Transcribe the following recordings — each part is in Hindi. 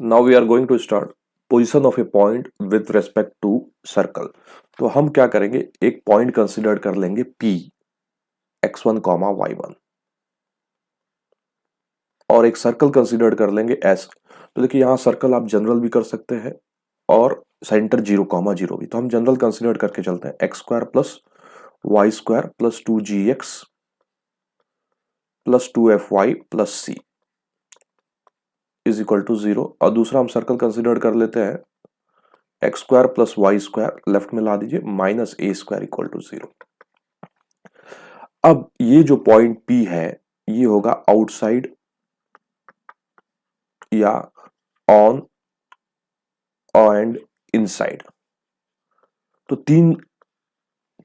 Now we are going to start position of a point with respect to circle. तो हम क्या करेंगे, एक पॉइंट कंसिडर कर लेंगे P x1 कॉमा y1 और एक सर्कल कंसिडर कर लेंगे S। तो देखिए यहाँ सर्कल आप जनरल भी कर सकते हैं और सेंटर 0,0 भी। तो हम जनरल कंसिडर करके चलते हैं x square plus y square plus 2gx plus 2fy plus c is equal to 0। और दूसरा हम सर्कल कंसिडर कर लेते हैं x square plus y square, left में ला दीजिए, minus a square equal to 0। अब ये जो पॉइंट P है ये होगा आउटसाइड या ऑन एंड इनसाइड। तो तीन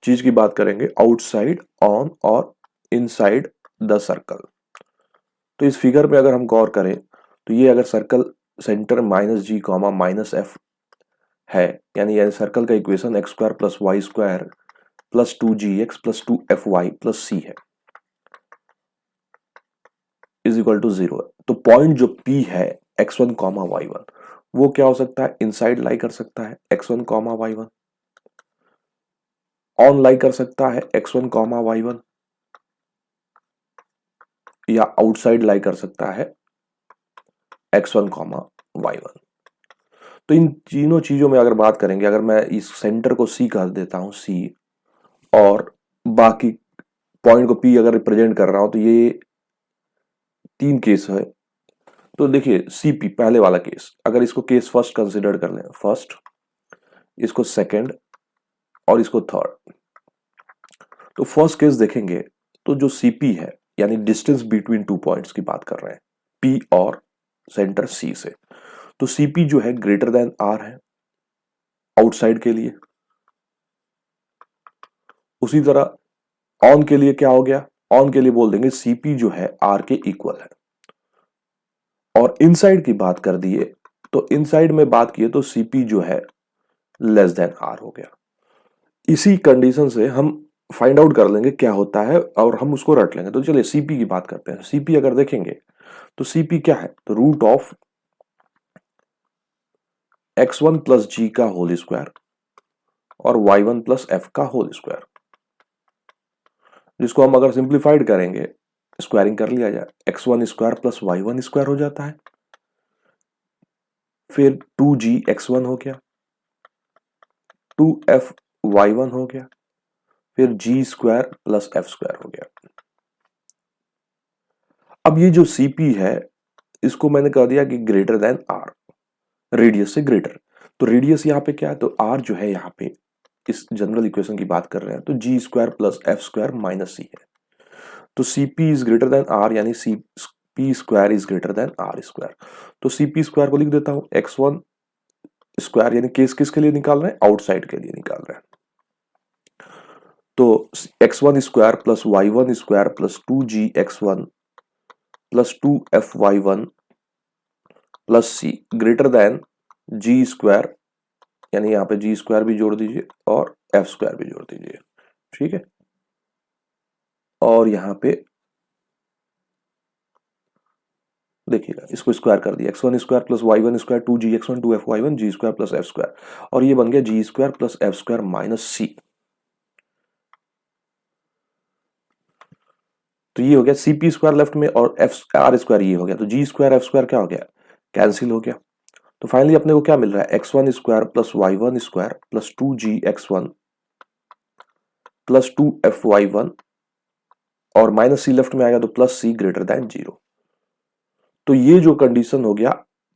चीज की बात करेंगे, आउटसाइड, ऑन और इनसाइड द सर्कल। तो इस फिगर में अगर हम गौर करें तो ये अगर circle centre minus g comma minus f है, यानी सर्कल का equation x square plus y square plus 2gx plus 2fy plus c है इज इक्वल टू 0 है। तो पॉइंट जो P है x1 कॉमा y1 वो क्या हो सकता है, इनसाइड लाई कर सकता है x1 कॉमा y1, ऑन लाई कर सकता है x1 कॉमा y1, या आउटसाइड लाई कर सकता है x1 कॉमा y1। तो इन तीनों चीजों में अगर बात करेंगे, अगर मैं इस सेंटर को C कर देता हूं C, और बाकी पॉइंट को P अगर रिप्रेजेंट कर रहा हूं, तो ये तीन केस है। तो देखिए CP पहले वाला केस, अगर इसको केस फर्स्ट कंसिडर कर लें, फर्स्ट, इसको सेकंड और इसको थर्ड। तो फर्स्ट केस देखेंगे तो जो CP है यानी डिस्टेंस बिटवीन टू पॉइंट्स की बात कर रहे हैं P और सेंटर C से। तो CP जो है ग्रेटर देन R है आउटसाइड के लिए। उसी तरह ऑन के लिए क्या हो गया, ऑन के लिए बोल देंगे CP जो है R के इक्वल है। और इनसाइड की बात कर दिए तो इनसाइड में बात किए तो CP जो है लेस देन R हो गया। इसी कंडीशन से हम फाइंड आउट कर लेंगे क्या होता है और हम उसको रट लेंगे। तो चलिए CP की बात करते हैं। CP अगर देखेंगे तो CP क्या है, तो root of x1 plus g का होल स्क्वायर और y1 प्लस एफ का होल स्क्वायर, जिसको हम अगर सिंप्लीफाइड करेंगे, स्क्वायरिंग कर लिया जाए, x1 square plus y1 square हो जाता है, फिर 2g(x1) हो गया, 2f(y1) हो गया, फिर g square plus f square हो गया। अब ये जो CP है इसको मैंने कह दिया कि ग्रेटर देन R, रेडियस से ग्रेटर। तो रेडियस यहाँ पे क्या है, तो R जो है यहाँ पे इस जनरल इक्वेशन की बात कर रहे हैं, तो g square plus f square minus c है। तो CP is greater than R यानी CP square is greater than R square. तो CP स्क्वायर को लिख देता हूं x1 स्क्वायर, यानी केस किसके लिए निकाल रहे हैं, आउटसाइड के लिए निकाल रहे हैं। तो x1 square plus y1 square plus 2gx1 plus 2fy1 plus c greater than g square, यानी यहाँ पे जी स्क्वायर भी जोड़ दीजिए और एफ स्क्वायर भी जोड़ दीजिए, ठीक है। और यहाँ पे देखिएगा इसको स्क्वायर कर दिया, x1 square plus y1 square 2gx1 2fy1 g square plus f square, और ये बन गया g square plus f square minus c. तो ये हो गया CP स्क्वायर लेफ्ट में और एफ आर स्क्वायर ये हो गया, तो जी स्क्वायर एफ स्क्वायर क्या हो गया, कैंसिल हो गया। तो फाइनली अपने को क्या मिल रहा है, x1 square plus y1 square plus 2gx1 plus 2fy1 और माइनस सी लेफ्ट में आएगा तो प्लस सी ग्रेटर देन 0। तो ये जो कंडीशन हो गया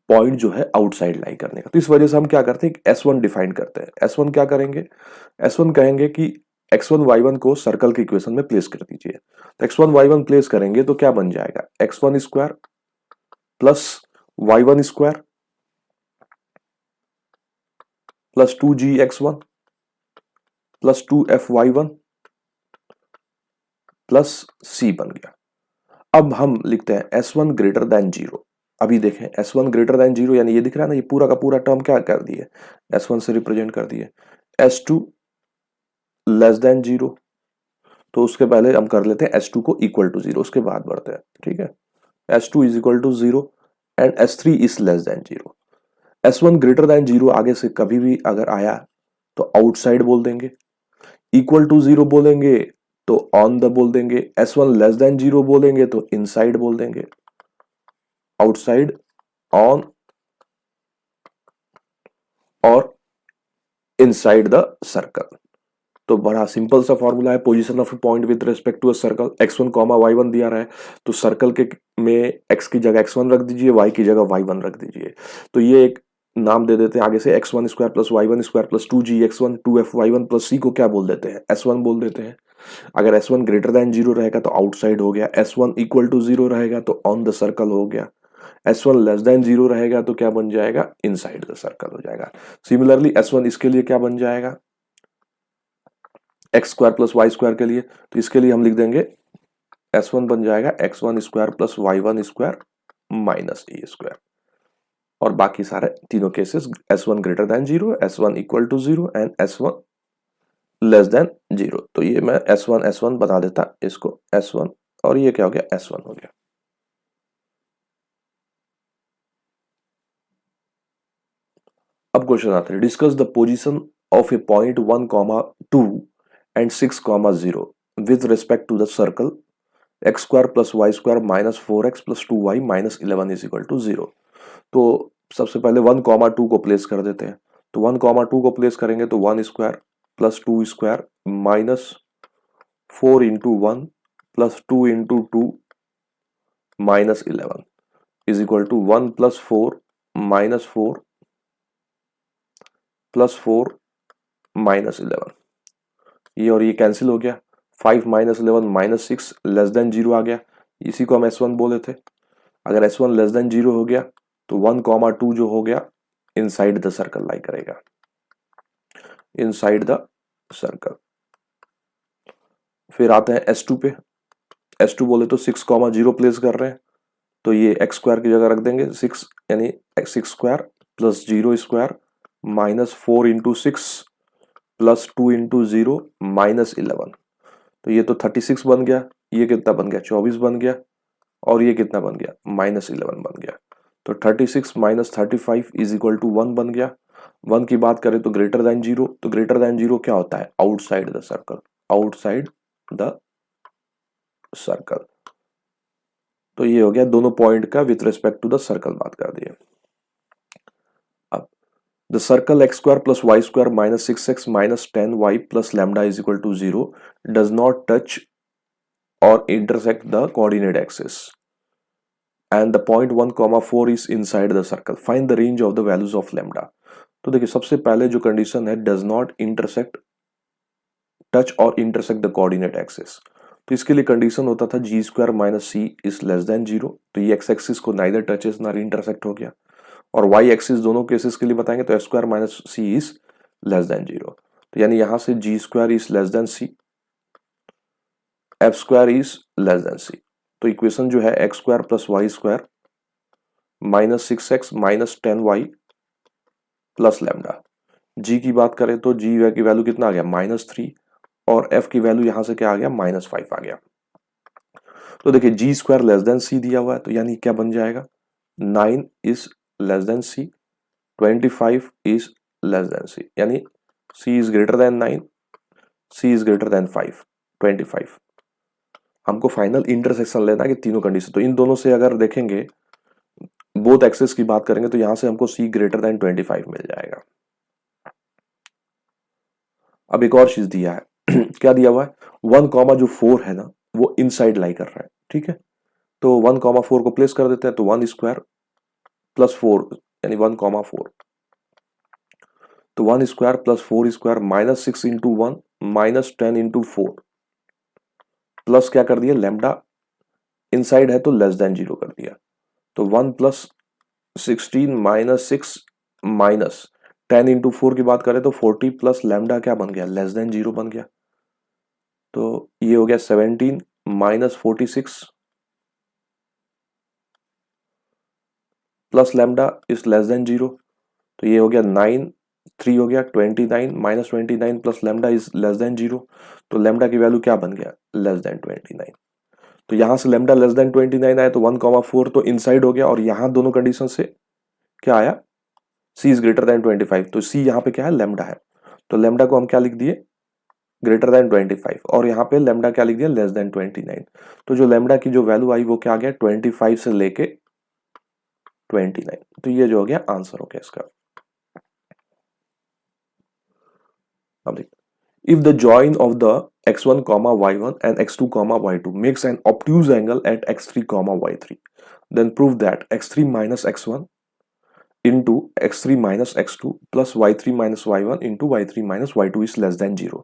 पॉइंट जो है आउटसाइड लाई करने का। तो इस वजह से हम क्या करते हैं, S1 डिफाइन करते हैं। S1 क्या करेंगे, S1 कहेंगे कि x1 y1 को सर्कल के इक्वेशन में प्लेस कर दीजिए। तो x1 y1 प्लेस करेंगे तो क्या बन जाएगा, x1 square plus y1 square plus 2gx1 plus 2fy1 plus c बन गया। अब हम लिखते हैं S1 ग्रेटर देन 0। अभी देखें S1 ग्रेटर देन 0 यानी ये दिख रहा है ना, ये पूरा का पूरा टर्म क्या कर दिए, S1 से रिप्रेजेंट कर दिए। S2 लेस देन 0, तो उसके पहले हम कर लेते हैं S2 को इक्वल टू 0, उसके बाद बढ़ते हैं, ठीक है। S2 is equal to 0 and S3 is less than 0। S1 greater than 0 आगे से कभी भी अगर आया तो आउटसाइड बोल देंगे, इक्वल टू 0 बोलेंगे तो ऑन द बोल देंगे, S1 लेस देन 0 बोलेंगे तो इनसाइड बोल देंगे, आउटसाइड, ऑन और इनसाइड द सर्कल। तो बड़ा सिंपल सा फॉर्मूला है, position of a point with respect to a circle, x1 comma y1 दिया रहा है तो सर्कल के में x की जगह x1 रख दीजिए, y की जगह y1 रख दीजिए। तो ये एक नाम दे देते हैं आगे से, x1 square plus y1 square plus 2gx1 2f(y1) plus c को क्या बोल देते हैं, s1 बोल देते हैं। अगर s1 ग्रेटर देन 0 रहेगा तो आउटसाइड हो गया, s1 इक्वल टू 0 रहेगा तो ऑन द सर्कल हो गया, S1 लेस देन 0 रहेगा तो क्या बन जाएगा, इनसाइड द सर्कल हो जाएगा। सिमिलरली S1 इसके लिए क्या बन जाएगा, x square plus y square के लिए, तो इसके लिए हम लिख देंगे S1 बन जाएगा x1 square plus y1 square minus a square. और बाकी सारे तीनों cases S1 greater than 0, S1 equal to 0 and S1 less than 0। तो ये मैं S1 बता देता इसको S1, और ये क्या हो गया, S1 हो गया। अब क्वेश्चन आता है, discuss the position of a point 1, 2 and 6, 0 with respect to the circle x square plus y square minus 4x plus 2y minus 11 is equal to 0। तो सबसे पहले 1, 2 को प्लेस कर देते हैं। तो 1, 2 को प्लेस करेंगे तो 1 square plus 2 square minus 4 into 1 plus 2 into 2 minus 11 is equal to 1 plus 4 minus 4 plus 4 minus 11। ये और ये कैंसिल हो गया, 5 माइनस 11 माइनस 6 लेस देन 0 आ गया, इसी को हम S1 बोले थे। अगर S1 लेस देन 0 हो गया तो 1, 2 जो हो गया इनसाइड द सर्कल लाई करेगा, इनसाइड द सर्कल। फिर आते हैं S2 पे, S2 बोले तो 6, 0 प्लेस कर रहे हैं तो ये एक्स स्क्वायर की जगह रख देंगे 6, यानी 6 square plus 0 square minus 4 into 6 plus 2 into 0 minus 11। तो ये तो 36 बन गया, ये कितना बन गया, 24 बन गया, और ये कितना बन गया, माइनस 11 बन गया। तो 36 माइनस 35 इज इक्वल टू 1 बन गया। 1 की बात करें तो ग्रेटर देन 0, तो ग्रेटर देन 0 क्या होता है, outside the circle, outside the circle. तो ये हो गया दोनों पॉइंट का with respect to the circle बात कर दिए। अब the circle x square plus y square minus 6x minus 10y plus lambda is equal to 0 does not touch और intersect the coordinate axis and the point 1, 4 is inside the circle. Find the range of the values of lambda. तो देखिए सबसे पहले जो कंडीशन है does not intersect, touch और intersect the coordinate axis। तो इसके लिए कंडीशन होता था g square minus c is less than 0। तो ये x एक्सिस को नाइदर टचेस ना इंटरसेक्ट हो गया, और y एक्सिस दोनों केसेस के लिए बताएंगे तो f square minus c is less than 0। तो यानी यहां से g square is less than c, f square is less than c. तो इक्वेशन जो है x square plus y square minus 6x minus 10y plus lambda. G की बात करें तो जी की वैल्यू कितना आ गया, -3, और एफ की वैल्यू यहां से क्या आ गया, -5 आ गया। तो देखिए g square less than c दिया हुआ है, तो यानी क्या बन जाएगा, 9 is less than c, 25 is less than c, यानी c is greater than 9, c is greater than 5, 25। हमको फाइनल इंटरसेक्शन लेना है कि तीनों कंडीशन, तो इन दोनों से अगर देखेंगे बोथ एक्सेस की बात करेंगे तो यहां से हमको सी ग्रेटर देन 25 मिल जाएगा। अब एक और चीज दिया है क्या दिया हुआ है, 1, जो 4 है ना वो इनसाइड लाई कर रहा है, ठीक है। तो 1, 4 को प्लेस कर देते हैं, तो 1 स्क्वायर प्लस 4 यानी 1, 4, तो 1 square plus 4 square minus 6 into 1 minus 10 into 4 plus क्या कर दिया, लैम्डा इनसाइड है तो लेस देन 0 कर दिया। तो 1 प्लस 16 माइनस 6 माइनस 10 इंटू 4 की बात करें तो 40 प्लस लैम्डा क्या बन गया, लेस देन 0 बन गया। तो ये हो गया 17 minus 46 plus lambda is less than 0। तो ये हो गया 9, 3 हो गया 29 minus 29 plus lambda is less than 0। तो लैम्डा की वैल्यू क्या बन गया, लेस देन 29। तो यहां से लैम्डा लेस देन 29 आया तो 1, 4 तो इनसाइड हो गया, और यहां दोनों कंडीशन से क्या आया, c इज ग्रेटर देन 25, तो c यहाँ पे क्या है, लैम्डा है, तो लैम्डा को हम क्या लिख दिए, ग्रेटर देन 25, और यहाँ पे लैम्डा क्या लिख दिया, लेस देन 29। तो जो लैम्डा की जो वैल्यू आई वो क्या आ गया, 25 से लेके 29। तो ये जो हो गया आंसर हो गया इसका। अब देखिए, if the join of the x1 y1 and x2 y2 makes an obtuse angle at x3 y3, then prove that x3 minus x1 into x3 minus x2 plus y3 minus y1 into y3 minus y2 is less than 0।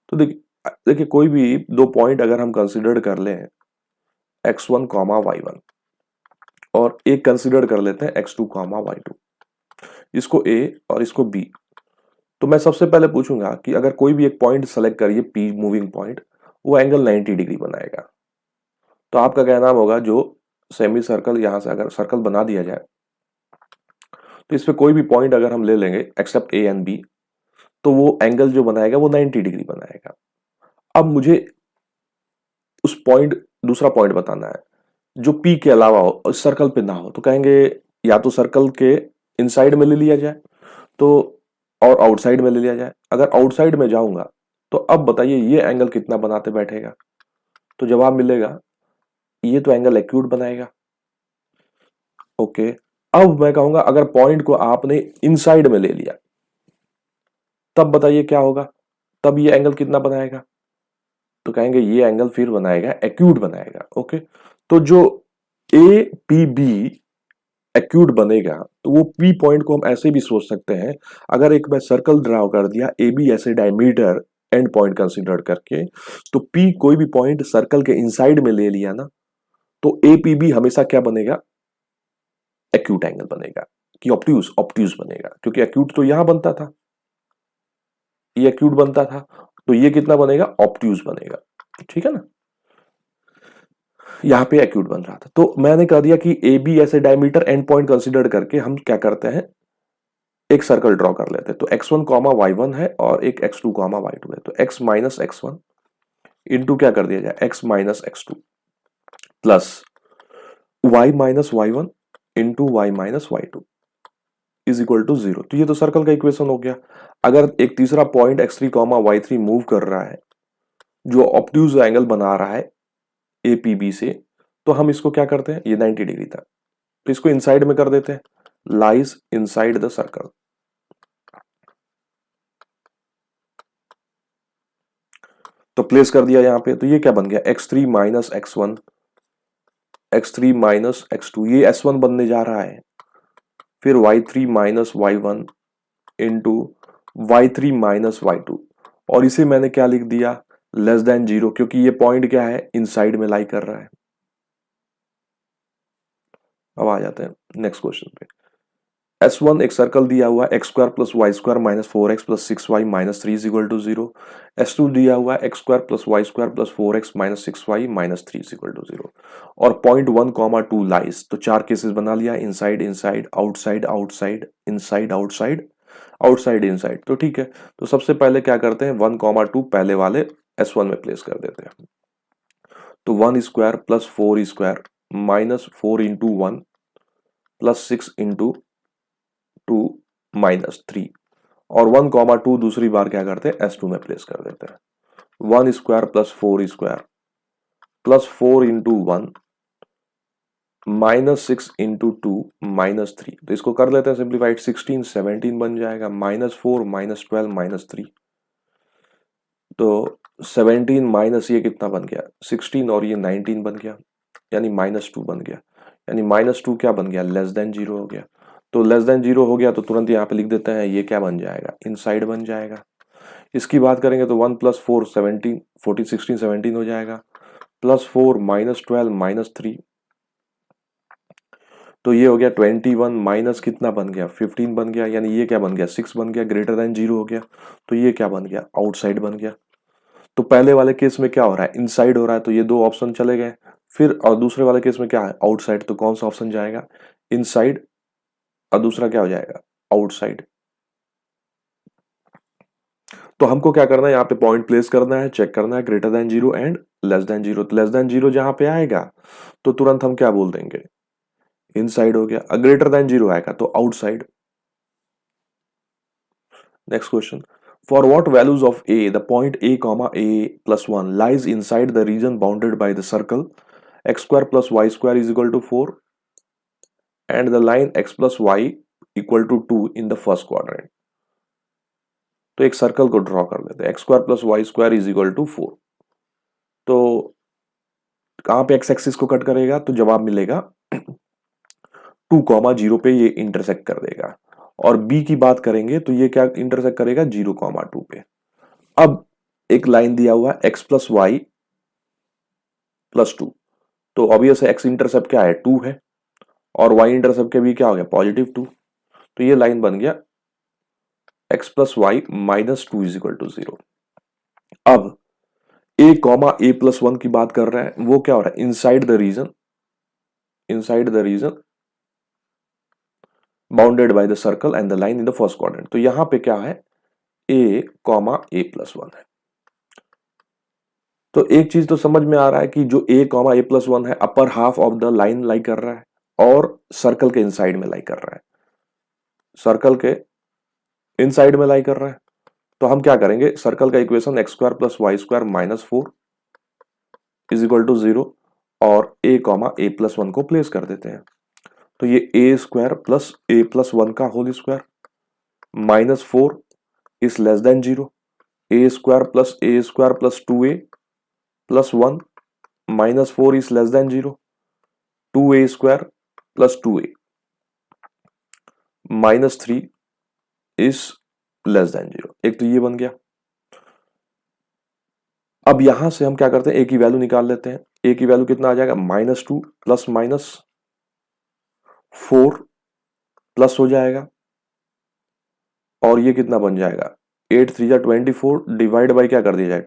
तो देखिए कोई भी दो पॉइंट अगर हम कंसिडर कर लें x1 y1 और एक कंसिडर कर लेते हैं x2 y2, इसको a और इसको b, तो मैं सबसे पहले पूछूंगा कि अगर कोई भी एक पॉइंट सेलेक्ट करिए p मूविंग पॉइंट, वो एंगल 90 डिग्री बनाएगा। तो आपका क्या नाम होगा, जो सेमी सर्कल यहां से अगर सर्कल बना दिया जाए तो इस पे कोई भी पॉइंट अगर हम ले लेंगे एक्सेप्ट a एंड b, तो वो एंगल जो बनाएगा वो 90 डिग्री बनाएगा। अब मुझे उस पॉइंट, दूसरा पॉइंट बताना है जो p के अलावा हो और सर्कल पे ना हो, तो कहेंगे या तो सर्कल के इनसाइड में ले लिया जाए तो, और आउटसाइड में ले लिया जाए। अगर आउटसाइड में जाऊंगा तो अब बताइए ये एंगल कितना बनाते बैठेगा, तो जवाब मिलेगा ये तो एंगल एक्यूट बनाएगा। ओके, अब मैं कहूंगा अगर पॉइंट को आपने इनसाइड में ले लिया तब बताइए क्या होगा, तब ये एंगल कितना बनाएगा, तो कहेंगे ये एंगल फिर बनाएगा एक्यूट बनाएगा। ओके, तो जो ए पी बी एक्यूट बनेगा, तो वो पी पॉइंट को हम ऐसे भी सोच सकते हैं, अगर एक मैं सर्कल ड्रॉ कर दिया ए बी ऐसे डायमीटर एंड पॉइंट कंसीडर करके, तो पी कोई भी पॉइंट सर्कल के इनसाइड में ले लिया ना, तो ए पी बी हमेशा क्या बनेगा, एक्यूट एंगल बनेगा, कि ऑब्ट्यूज ऑब्ट्यूज बनेगा, क्योंकि एक्यूट तो यहां बनता था, ये एक्यूट बनता था, तो ये कितना बनेगा, ऑब्ट्यूज बनेगा। ठीक है ना, यहाँ पे एक्यूट बन रहा था, तो मैंने कह दिया कि ए बी ऐसे डायमीटर एंड पॉइंट कंसीडर करके हम क्या करते हैं, एक सर्कल ड्रॉ कर लेते हैं। तो x1 y1 है और एक x2 y2 है, तो x माइनस x1 इंटू क्या कर दिया जाए, x minus x2 plus y minus y1 into y minus y2 is equal to 0। तो ये तो सर्कल का इक्वेशन हो गया। अगर एक तीसरा पॉइंट x3 y3 मूव कर रहा है जो ऑब्ट्यूज एंगल बना रहा है APB से, तो हम इसको क्या करते हैं, ये 90 डिग्री था, तो इसको इनसाइड में कर देते हैं, लाइज इनसाइड द सर्कल। तो प्लेस कर दिया यहां पे, तो ये क्या बन गया, x3 minus x1, x3 minus x2, ये s1 बनने जा रहा है, फिर y3 minus y1 into y3 minus y2, और इसे मैंने क्या लिख दिया, लेस देन 0, क्योंकि ये पॉइंट क्या है, इनसाइड में लाई कर रहा है। अब आ जाते हैं नेक्स्ट क्वेश्चन पे। S1 एक सर्कल दिया हुआ है, x square plus y square minus 4x plus 6y minus 3 is equal to 0। S2 दिया हुआ है, x square plus y square plus 4x minus 6y minus 3 is equal to 0, और पॉइंट 1, 2 लाइज। तो चार केसेस बना लिया, inside inside, outside outside, inside outside, outside inside. तो ठीक है, तो सबसे पहले क्या करते हैं, 1, 2 पहले वाले S1 में प्लेस कर देते हैं। तो 1 square plus 4 square minus 4 into 1 plus 6 into 2 minus 3, और 1, 2 दूसरी बार क्या करते हैं, S2 में प्लेस कर देते हैं। 1 square plus 4 square plus 4 into 1 minus 6 into 2 minus 3, तो इसको कर लेते हैं सिंप्लीफाइड, 16 17 बन जाएगा, माइनस 4 माइनस 12 माइनस 3, तो 17 माइनस ये कितना बन गया, 16, और ये 19 बन गया, यानी -2 बन गया, यानी -2 क्या बन गया, लेस देन 0 हो गया। तो लेस देन 0 हो गया तो तुरंत यहाँ पे लिख देते हैं, ये क्या बन जाएगा, इनसाइड बन जाएगा। इसकी बात करेंगे तो 1 प्लस 4 17, 14 16 17 हो जाएगा, प्लस 4 माइनस 12 माइनस 3, तो ये हो गया 21 माइनस कितना बन गया, 15 बन गया, यानी ये क्या बन गया, 6 बन गया, ग्रेटर देन 0 हो गया, तो ये क्या बन गया, आउटसाइड बन गया। तो पहले वाले केस में क्या हो रहा है, इनसाइड हो रहा है, तो ये दो ऑप्शन चले गए। फिर और दूसरे वाले केस में क्या है, आउटसाइड, तो कौन सा ऑप्शन जाएगा, इनसाइड, और दूसरा क्या हो जाएगा, आउटसाइड। तो हमको क्या करना है, यहाँ पे पॉइंट प्लेस करना है, चेक करना है greater than 0 and less than 0। तो लेस देन 0 जहां पे आएगा तो तुरंत हम क्या बोल देंगे, इनसाइड हो गया। ग्रेटर देन 0 आएगा तो outside. Next question, for what values of a the point a comma a plus 1 lies inside the region bounded by the circle x square plus y square is equal to 4 and the line x plus y equal to 2 in the first quadrant. तो एक सर्कल को ड्रॉ कर लेते हैं, x square plus y square is equal to 4। तो कहां पे एक्स एक्सिस को कट करेगा, तो जवाब मिलेगा 2,0 पे ये इंटरसेक्ट कर देगा। और बी की बात करेंगे तो ये क्या इंटरसेक्ट करेगा 0,2 पे। अब एक लाइन दिया हुआ है एक्स प्लस वाई प्लस 2, तो ऑब्वियस है एक्स इंटरसेप्ट क्या है 2 है और वाई इंटरसेप्ट के भी क्या हो गया +2। तो ये लाइन बन गया x plus y minus 2 is equal to 0। अब ए कॉमा ए प्लस 1 की बात कर रहे हैं, वो क्या हो रहा है inside the region bounded by the circle and the line in the first quadrant. तो यहां पे क्या है ए कॉमा ए प्लस 1 है। तो एक चीज तो समझ में आ रहा है कि जो ए कॉमा ए प्लस 1 है upper half of the line lie कर रहा है और सर्कल के इनसाइड में लाई कर रहा है, सर्कल के इनसाइड में लाई कर रहा है। तो हम क्या करेंगे, सर्कल का equation x square plus y square minus 4 is equal to 0 और ए कॉमा ए प्लस 1 को प्लेस कर देते हैं। तो ये a square plus a plus 1 का whole square minus 4 is less than 0, a square plus 2a plus 1 minus 4 is less than 0, 2a square plus 2a minus 3 is less than 0। एक तो ये बन गया। अब यहां से हम क्या करते हैं, ए की वैल्यू निकाल लेते हैं। ए की वैल्यू कितना आ जाएगा -2 प्लस माइनस 4 प्लस हो जाएगा और ये कितना बन जाएगा 8 3 जा 24 डिवाइड बाई क्या कर दिया जाए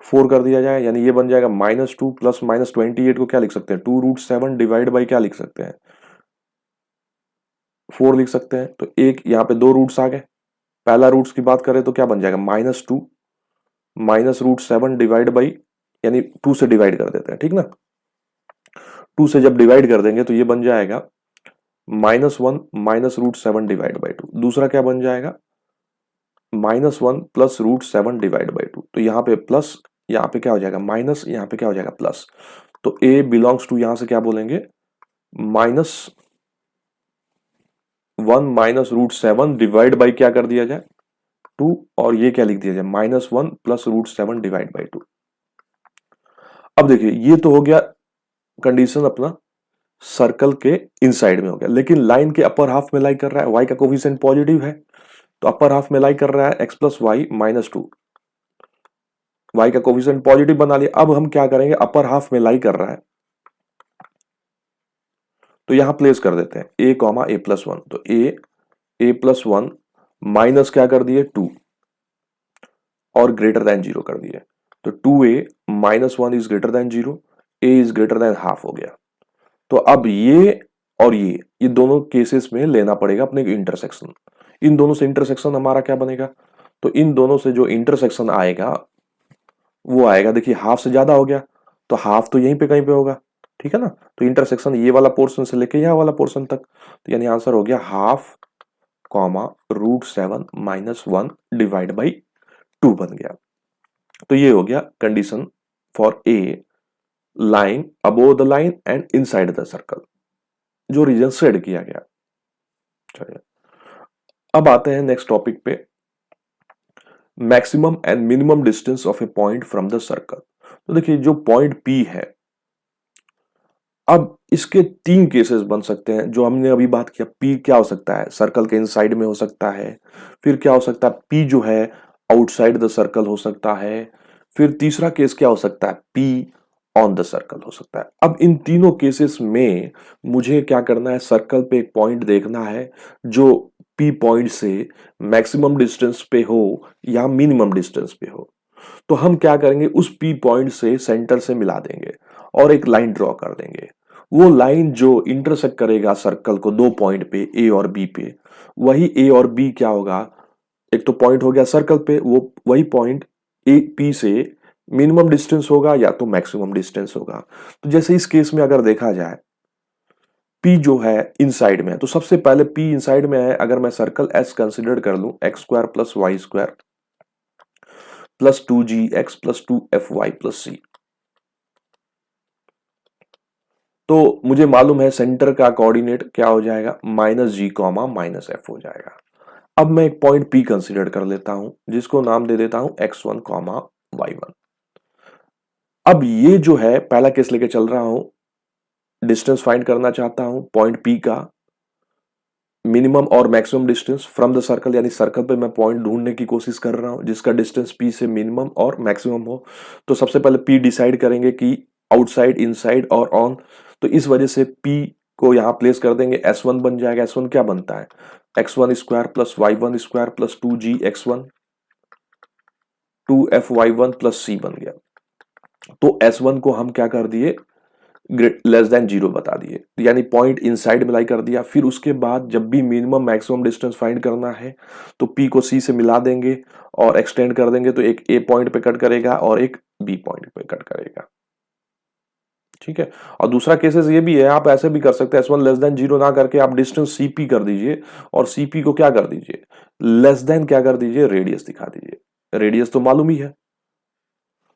4 कर दिया जाए, यानी ये बन जाएगा -2 प्लस -28 को क्या लिख सकते हैं 2√7 डिवाइड बाई क्या लिख सकते हैं 4 लिख सकते हैं। तो एक यहाँ पे 2 रूट्स आ गए। पहला रूट्स की बात करें तो क्या बन जाएगा -2 -√7 डिवाइड बाई, यानी 2 से डिवाइड कर देते हैं, ठीक ना। 2 से जब डिवाइड कर देंगे तो ये बन जाएगा -1 -√7 डिवाइड बाई 2। दूसरा क्या बन जाएगा -1 प्लस √7 डिवाइड बाई 2। तो यहाँ पे प्लस, यहाँ पे क्या हो जाएगा माइनस, यहाँ पे क्या हो जाएगा प्लस। तो a बिलोंग्स टू यहां से क्या बोलेंगे -1 -√7 डिवाइड बाई क्या कर दिया जाए 2 और ये क्या लिख दिया जाए -1 प्लस √7 डिवाइड बाई 2। अब देखिए ये तो हो गया कंडीशन अपना सर्कल के इनसाइड में हो गया, लेकिन लाइन के अपर हाफ में लाई कर रहा है, y का कोफिशिएंट पॉजिटिव है तो अपर हाफ में लाई कर रहा है x plus y minus 2, y का कोफिशिएंट पॉजिटिव बना लिया। अब हम क्या करेंगे, अपर हाफ में लाई कर रहा है तो यहां प्लेस कर देते हैं a कॉमा ए प्लस 1। तो a प्लस 1 माइनस क्या कर दिए 2 और ग्रेटर देन 0 कर दिए। तो 2a minus 1 is greater than 0, a is greater than half हो गया। तो अब ये और ये दोनों केसेस में लेना पड़ेगा अपने इंटरसेक्शन। इन दोनों से इंटरसेक्शन हमारा क्या बनेगा, तो इन दोनों से जो इंटरसेक्शन आएगा वो आएगा, देखिए हाफ से ज्यादा हो गया तो हाफ तो यहीं पे कहीं पे होगा, ठीक है ना। तो इंटरसेक्शन ये वाला पोर्शन से लेके यहाँ वाला पोर्शन तक, तो यानी आंसर हो गया half comma √7 minus 1 divide by 2 बन गया। तो ये हो गया condition for a line above the line and inside the circle, जो रीजन शेड किया गया। चलिए अब आते हैं नेक्स्ट टॉपिक पे, maximum and minimum distance of a point from the circle. तो देखिए जो पॉइंट P है, अब इसके 3 केसेस बन सकते हैं जो हमने अभी बात किया। P क्या हो सकता है सर्कल के इनसाइड में हो सकता है, फिर क्या हो सकता है P जो है आउटसाइड द सर्कल हो सकता है, फिर तीसरा केस क्या हो सकता है P ऑन द सर्कल हो सकता है। अब इन तीनों केसेस में मुझे क्या करना है, सर्कल पे एक पॉइंट देखना है जो P पॉइंट से मैक्सिमम डिस्टेंस पे हो या मिनिमम डिस्टेंस पे हो। तो हम क्या करेंगे, उस P पॉइंट से सेंटर से मिला देंगे और एक लाइन ड्रॉ कर देंगे। वो लाइन जो इंटरसेक्ट करेगा सर्कल को 2 पॉइंट पे A और B पे, वही A और B क्या होगा, एक तो पॉइंट हो गया सर्कल पे, वो वही पॉइंट A P से मिनिमम डिस्टेंस होगा या तो मैक्सिमम डिस्टेंस होगा। तो जैसे इस केस में अगर देखा जाए P जो है इनसाइड में है, तो सबसे पहले P इनसाइड में है, अगर मैं सर्कल S कंसिडर कर लूं, x square plus y square plus 2gx plus 2fy plus c, तो मुझे मालूम है सेंटर का कोऑर्डिनेट क्या हो जाएगा, minus g comma minus F हो जाएगा। अब मैं एक पॉइंट P कंसिडर कर लेता हूं, जिसको नाम दे देता हूं x1 कॉमा y1। अब ये जो है पहला केस लेके चल रहा हूं, डिस्टेंस फाइंड करना चाहता हूं पॉइंट P का, मिनिमम और maximum distance from the circle, यानी सर्कल पे मैं पॉइंट ढूंढने की कोशिश कर रहा हूं जिसका डिस्टेंस P से मिनिमम और मैक्सिमम हो। तो सबसे पहले P डिसाइड करेंगे कि आउटसाइड, इनसाइड और ऑन, तो इस वजह से P को यहां प्लेस कर देंगे, S1 बन जाएगा। S1 क्या बनता है, x1 square plus y1 square plus 2gx1 2fy1 plus c बन गया। तो S1 को हम क्या कर दिए, लेस देन 0 बता दिए, यानी पॉइंट इनसाइड में लाई कर दिया। फिर उसके बाद जब भी मिनिमम मैक्सिमम डिस्टेंस फाइंड करना है तो P को C से मिला देंगे और एक्सटेंड कर देंगे, तो एक A पॉइंट पे कट करेगा और एक B पॉइंट पे कट करेगा। ठीक है, और दूसरा केसेस ये भी है, आप ऐसे भी कर सकते हैं, S1 लेस देन 0 ना करके आप डिस्टेंस CP कर दीजिए और CP को क्या कर दीजिए, लेस देन क्या कर दीजिए, रेडियस दिखा दीजिए। रेडियस तो मालूम ही है,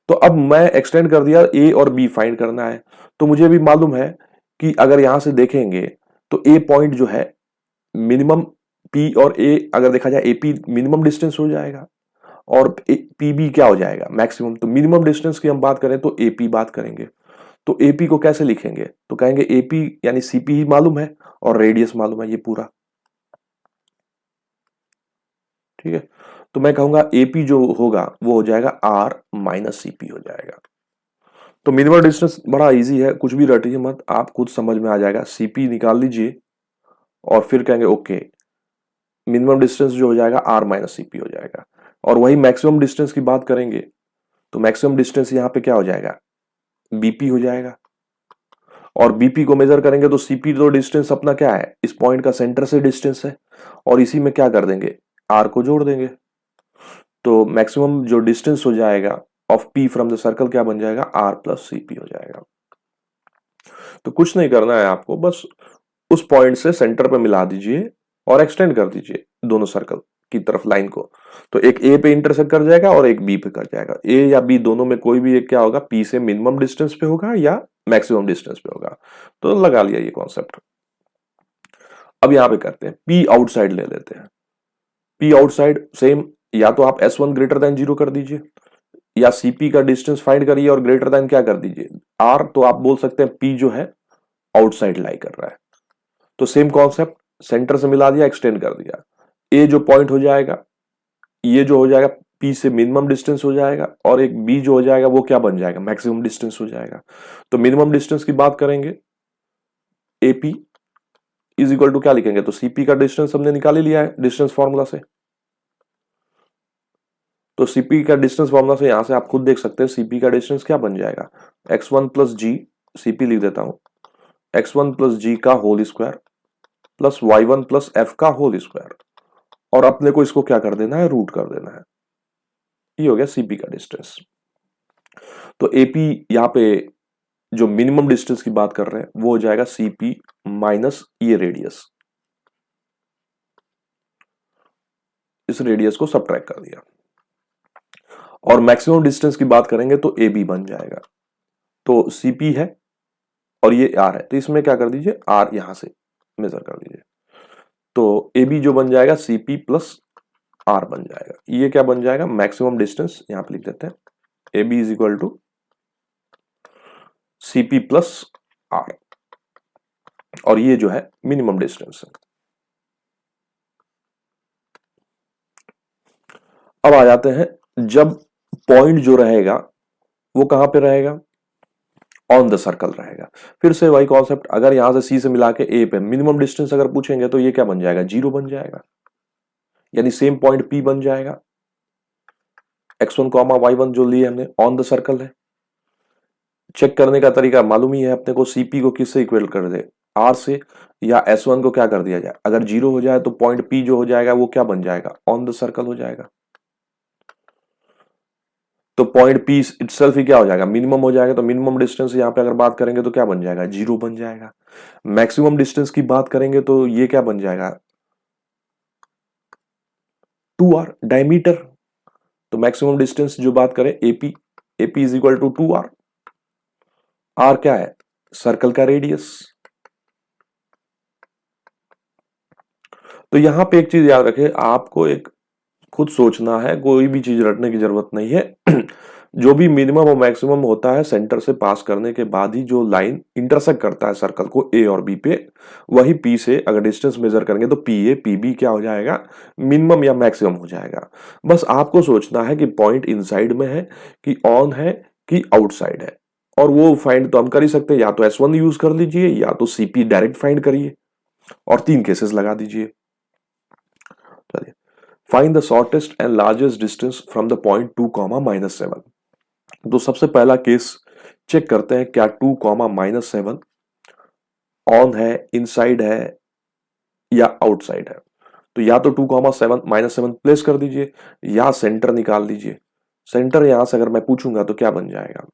तो अब मैं एक्सटेंड कर दिया, ए और बी फाइंड करना है। तो मुझे भी मालूम है कि अगर यहां से देखेंगे तो ए पॉइंट जो है मिनिमम, पी और ए अगर देखा जाए, एपी मिनिमम डिस्टेंस हो जाएगा और पीबी क्या हो जाएगा, मैक्सिमम। तो मिनिमम डिस्टेंस की हम बात करें तो एपी बात करेंगे। तो एपी को कैसे लिखेंगे, तो कहेंगे एपी यानी सीपी ही मालूम है और रेडियस मालूम है, ये पूरा। ठीक है, तो मैं कहूंगा एपी जो होगा वो हो जाएगा आर माइनस सीपी हो जाएगा। तो मिनिमम डिस्टेंस बड़ा इजी है, कुछ भी रटिए मत, आप खुद समझ में आ जाएगा। सीपी निकाल लीजिए और फिर कहेंगे ओके, मिनिमम डिस्टेंस जो हो जाएगा आर माइनस सीपी हो जाएगा। और वही मैक्सिमम डिस्टेंस की बात करेंगे तो मैक्सिमम डिस्टेंस यहाँ पे क्या हो जाएगा, बीपी हो जाएगा। और बीपी को मेजर करेंगे तो सीपी तो डिस्टेंस अपना क्या है, इस पॉइंट का सेंटर से डिस्टेंस है, और इसी में क्या कर देंगे, आर को जोड़ देंगे। तो मैक्सिमम जो डिस्टेंस हो जाएगा of P from the circle क्या बन जाएगा, आर प्लस सीपी हो जाएगा। तो कुछ नहीं करना है आपको, बस उस पॉइंट से सेंटर पे मिला दीजिए और एक्सटेंड कर दीजिए दोनों सर्कल की तरफ लाइन को। तो एक ए पे इंटरसेक्ट कर जाएगा और एक बी पे कर जाएगा। ए या बी दोनों में कोई भी एक क्या होगा, पी से मिनिमम डिस्टेंस पे होगा या मैक्सिमम डिस्टेंस पे होगा। तो लगा लिया ये कॉन्सेप्ट। अब यहां पे करते हैं पी आउटसाइड ले लेते हैं। पी आउटसाइड सेम, या तो आप S1 ग्रेटर देन 0 कर दीजिए या सीपी का डिस्टेंस फाइंड करिए और ग्रेटर देन क्या कर दीजिए, आर। तो आप बोल सकते हैं पी जो है आउटसाइड लाई कर रहा है। तो सेम कॉन्सेप्ट, सेंटर से मिला दिया, एक्सटेंड कर दिया। ए जो पॉइंट हो जाएगा, ये जो हो जाएगा पी से मिनिमम डिस्टेंस हो जाएगा, और एक बी जो हो जाएगा वो क्या बन जाएगा, मैक्सिमम डिस्टेंस हो जाएगा। तो मिनिमम डिस्टेंस की बात करेंगे, एपी इज इक्वल टू क्या लिखेंगे, तो सीपी का डिस्टेंस हमने निकाल ही लिया है डिस्टेंस फॉर्मूला से। तो सीपी का डिस्टेंस फॉर्मूला से यहां से आप खुद देख सकते हैं सीपी का डिस्टेंस क्या बन जाएगा, x1 प्लस जी, सीपी लिख देता हूं, x1 प्लस जी का whole square plus y1 plus f का होल स्क्वायर, और अपने को इसको क्या कर देना है, रूट कर देना है। ये हो गया सीपी का डिस्टेंस। तो एपी यहां पे जो मिनिमम डिस्टेंस की बात कर रहे हैं वो हो जाएगा सीपी माइनस ये रेडियस, इस रेडियस को सबट्रैक्ट कर दिया। और मैक्सिमम डिस्टेंस की बात करेंगे तो ए बी बन जाएगा। तो सीपी है और ये आर है, तो इसमें क्या कर दीजिए, आर यहां से मेजर कर दीजिए। तो ए बी जो बन जाएगा सीपी प्लस आर बन जाएगा। ये क्या बन जाएगा, मैक्सिमम डिस्टेंस यहां पे लिख देते हैं, a b is equal to CP plus r, और ये जो है मिनिमम डिस्टेंस है। अब आ जाते हैं, जब पॉइंट जो रहेगा वो कहां पे रहेगा, ऑन द सर्कल रहेगा। फिर से वही कॉन्सेप्ट, अगर यहां से सी से मिला के ए पे मिनिमम डिस्टेंस अगर पूछेंगे तो ये क्या बन जाएगा, 0 बन जाएगा, यानी सेम पॉइंट पी बन जाएगा। x1 कॉमा y1 जो लिए हमने ऑन द सर्कल है। चेक करने का तरीका मालूम ही है अपने को, सीपी को किससे इक्वल कर दे, आर से, या S1 को क्या कर दिया जाए, अगर 0 हो जाए तो पॉइंट पी जो हो जाएगा वो क्या बन जाएगा, ऑन द सर्कल हो जाएगा। तो पॉइंट पी इटसेल्फ ही क्या हो जाएगा, मिनिमम हो जाएगा। तो मिनिमम डिस्टेंस यहाँ पे अगर बात करेंगे तो क्या बन जाएगा, 0 बन जाएगा। मैक्सिमम डिस्टेंस की बात करेंगे तो ये क्या बन जाएगा, 2r डायमीटर। तो मैक्सिमम डिस्टेंस जो बात करें AP, AP is equal to 2r। R क्या है, सर्कल का रेडियस। तो यहां पे एक चीज याद रखें, आपको एक खुद सोचना है, कोई भी चीज रटने की जरूरत नहीं है। जो भी मिनिमम और मैक्सिमम होता है सेंटर से पास करने के बाद ही जो लाइन इंटरसेक्ट करता है सर्कल को ए और बी पे, वही पी से अगर डिस्टेंस मेजर करेंगे तो पी ए पी बी क्या हो जाएगा, मिनिमम या मैक्सिमम हो जाएगा। बस आपको सोचना है कि पॉइंट इनसाइड में है कि ऑन है कि आउटसाइड है, और वो फाइंड तो हम कर ही सकते हैं, या तो S1 यूज कर लीजिए या तो सीपी डायरेक्ट फाइंड करिए और 3 केसेस लगा दीजिए। चलिए, find the shortest and largest distance from the point 2 -7। तो सबसे पहला केस चेक करते हैं, क्या 2 -7 ऑन है, इनसाइड है या आउटसाइड है। तो या तो 2 -7 प्लेस कर दीजिए या सेंटर निकाल लीजिए। सेंटर यहां से अगर मैं पूछूंगा तो क्या बन जाएगा,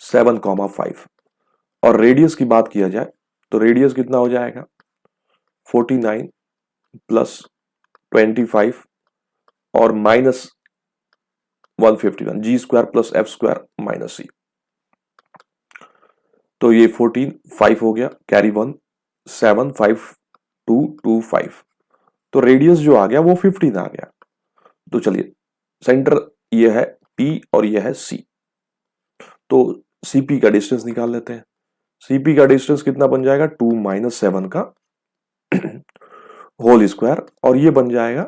7,5। और रेडियस की बात किया जाए तो रेडियस कितना हो जाएगा, 49 प्लस 25 और minus 151, g square plus f square minus c. तो ये 14 5 हो गया, कैरी 1 7 5 2 2 5। तो रेडियस जो आ गया वो 15 आ गया। तो चलिए, सेंटर ये है P और ये है C। तो CP का डिस्टेंस निकाल लेते हैं। CP का डिस्टेंस कितना बन जाएगा, 2 -7 का होल स्क्वायर, और ये बन जाएगा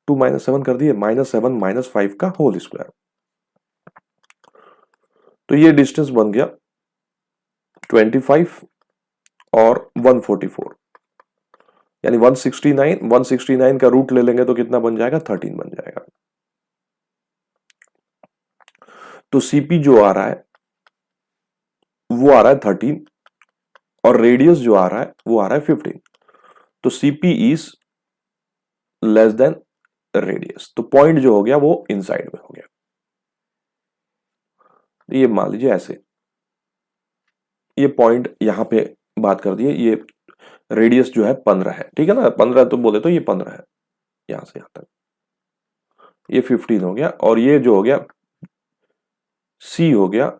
2 -7 कर दिए, -7 -5 का होल स्क्वायर। तो ये डिस्टेंस बन गया 25 और 144, यानी 169 का रूट ले लेंगे तो कितना बन जाएगा, 13 बन जाएगा। तो सीपी जो आ रहा है वो आ रहा है 13 और रेडियस जो आ रहा है वो आ रहा है 15। तो CP is less than radius. तो पॉइंट जो हो गया वो इनसाइड में हो गया। ये मान लीजिए ऐसे, ये पॉइंट यहां पे बात कर दिए, ये रेडियस जो है 15 है, ठीक है ना, 15 तो बोले तो ये 15 है, यहां से यहां तक ये 15 हो गया, और ये जो हो गया सी हो गया,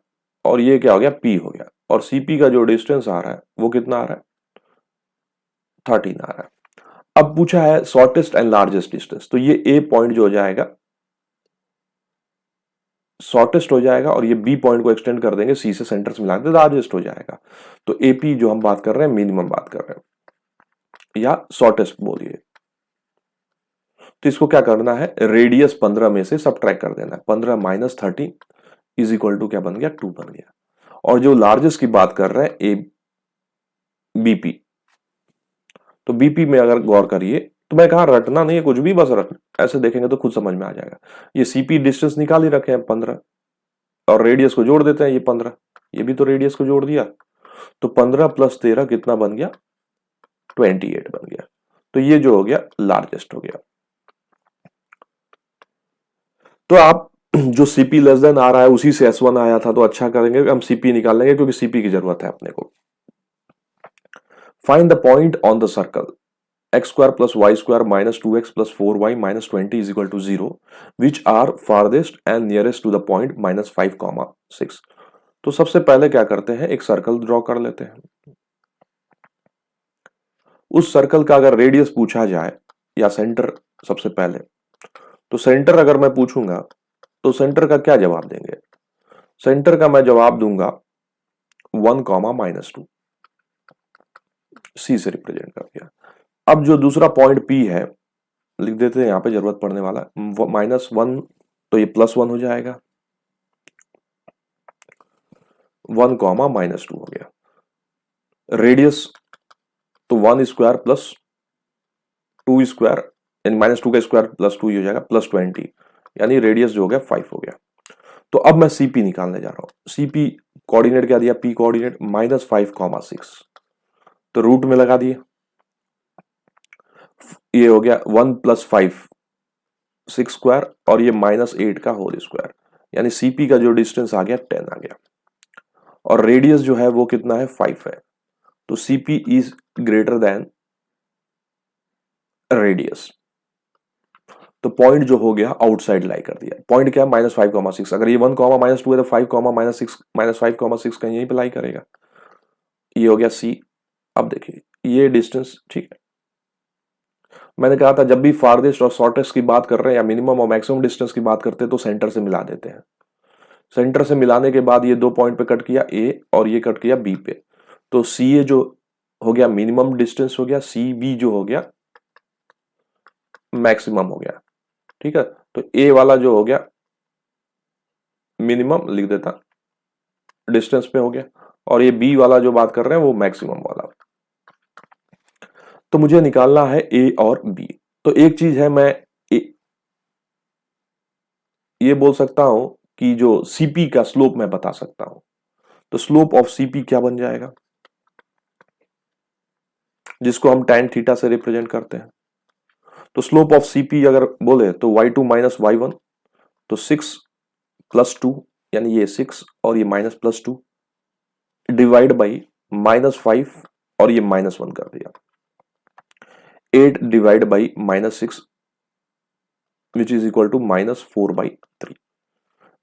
और ये क्या हो गया, पी हो गया। और सीपी का जो डिस्टेंस आ रहा है वो कितना आ रहा है, 13 आ रहा है। अब पूछा है शॉर्टेस्ट एंड लार्जेस्ट डिस्टेंस, तो ये ए पॉइंट जो हो जाएगा शॉर्टेस्ट हो जाएगा, और ये बी पॉइंट को एक्सटेंड कर देंगे सी से सेंटर से मिला के लार्जेस्ट हो जाएगा। तो एपी जो हम बात कर रहे हैं मिनिमम बात कर रहे हैं, या शॉर्टेस्ट बोलिए। तो इसको क्या करना है, रेडियस 15 में से सबट्रैक्ट कर देना है। 15 माइनस 13 इज इक्वल टू क्या बन गया, 2 बन गया। और जो लार्जेस्ट की बात कर रहे हैं ए बीपी, तो बीपी में अगर गौर करिए तो मैं कहा रटना नहीं है कुछ भी, बस रट ऐसे देखेंगे तो खुद समझ में आ जाएगा। ये सीपी डिस्टेंस निकाल ही रखे हैं 15, और रेडियस को जोड़ देते हैं, ये 15, ये भी तो रेडियस को जोड़ दिया। तो 15 प्लस 13 कितना बन गया, 28 बन गया। तो ये जो हो गया लार्जेस्ट हो गया। तो आप जो सीपी लेस देन आ रहा है उसी से S1 आया था, तो अच्छा करेंगे हम सीपी निकाल लेंगे क्योंकि सीपी की जरूरत है अपने को। Find the point on the circle x² + y² - 2x + 4y - 20 is equal to 0, which are farthest and nearest to the point -5, 6। तो सबसे पहले क्या करते हैं, एक सर्कल ड्रॉ कर लेते हैं। उस सर्कल का अगर रेडियस पूछा जाए या सेंटर सबसे पहले, तो सेंटर अगर मैं पूछूंगा तो सेंटर का क्या जवाब देंगे, सेंटर का मैं जवाब दूंगा 1, -2, सी से रिप्रेजेंट कर दिया। अब जो दूसरा पॉइंट पी है लिख देते हैं, यहां पे जरूरत पड़ने वाला -1, तो ये +1 हो जाएगा, 1, -2 हो गया। रेडियस तो 1² + 2² यानी -2 का स्क्वायर +2 ही हो जाएगा, +20, यानी रेडियस जो हो गया 5 हो गया। तो अब मैं सीपी निकालने जा रहा हूं। सीपी कोऑर्डिनेट क्या दिया, पी कोऑर्डिनेट -5, 6, तो रूट में लगा दिए। ये हो गया 1 + 5 6 स्क्वायर और ये -8 का होल स्क्वायर, यानी सीपी का जो डिस्टेंस आ गया 10 आ गया, और रेडियस जो है वो कितना है 5 है, तो CP is greater than radius. तो पॉइंट जो हो गया आउटसाइड लाई कर दिया। पॉइंट क्या है -5,6, अगर ये 1, -2 है तो 5, -6 -5,6 कहीं यहीं पे लाई करेगा। ये हो गया सी। अब देखिए ये डिस्टेंस ठीक है, मैंने कहा था जब भी फारदेस्ट और शॉर्टेस्ट की बात कर रहे हैं या मिनिमम और मैक्सिमम डिस्टेंस की बात करते हैं तो सेंटर से मिला देते हैं। सेंटर से मिलाने के बाद ये 2 पॉइंट पे कट किया ए और ये कट किया बी पे, तो सी ए जो हो गया मिनिमम डिस्टेंस हो गया, सी बी जो हो गया मैक्सिमम हो गया। ठीक है, तो ए वाला जो हो गया मिनिमम लिख देता डिस्टेंस पे हो गया, और ये बी वाला जो बात कर रहे हैं वो मैक्सिमम वाला। तो मुझे निकालना है ए और बी। तो एक चीज है, मैं ये बोल सकता हूं कि जो सीपी का स्लोप मैं बता सकता हूं, तो स्लोप ऑफ सीपी क्या बन जाएगा, जिसको हम tan थीटा से रिप्रेजेंट करते हैं। तो स्लोप ऑफ सीपी अगर बोले तो y2 माइनस y1, तो 6 + 2 यानी ये 6 और ये -+2 डिवाइड बाई -5 और ये -1 कर दिया, 8 divide by -6 which is equal to -4/3।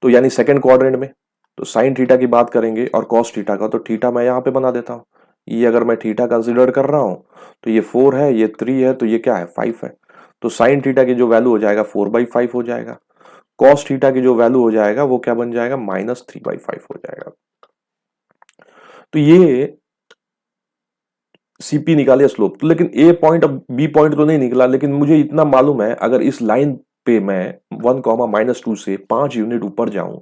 तो यानी सेकंड क्वाड्रेंट में तो साइन थीटा की बात करेंगे और कॉस थीटा का, तो थीटा मैं यहां पे बना देता हूं। ये अगर मैं थीटा कंसीडर कर रहा हूं तो ये 4 है, ये 3 है, तो ये क्या है 5 है। तो साइन थीटा की जो वैल्यू हो जाएगा 4/5 हो जाएगा, कॉस थीटा की जो वैल्यू हो जाएगा वो क्या बन जाएगा -3/5 हो जाएगा। तो ये सीपी निकालिए स्लोप, तो लेकिन ए पॉइंट अब बी पॉइंट तो नहीं निकला, लेकिन मुझे इतना मालूम है अगर इस लाइन पे मैं 1, -2 से 5 यूनिट ऊपर जाऊं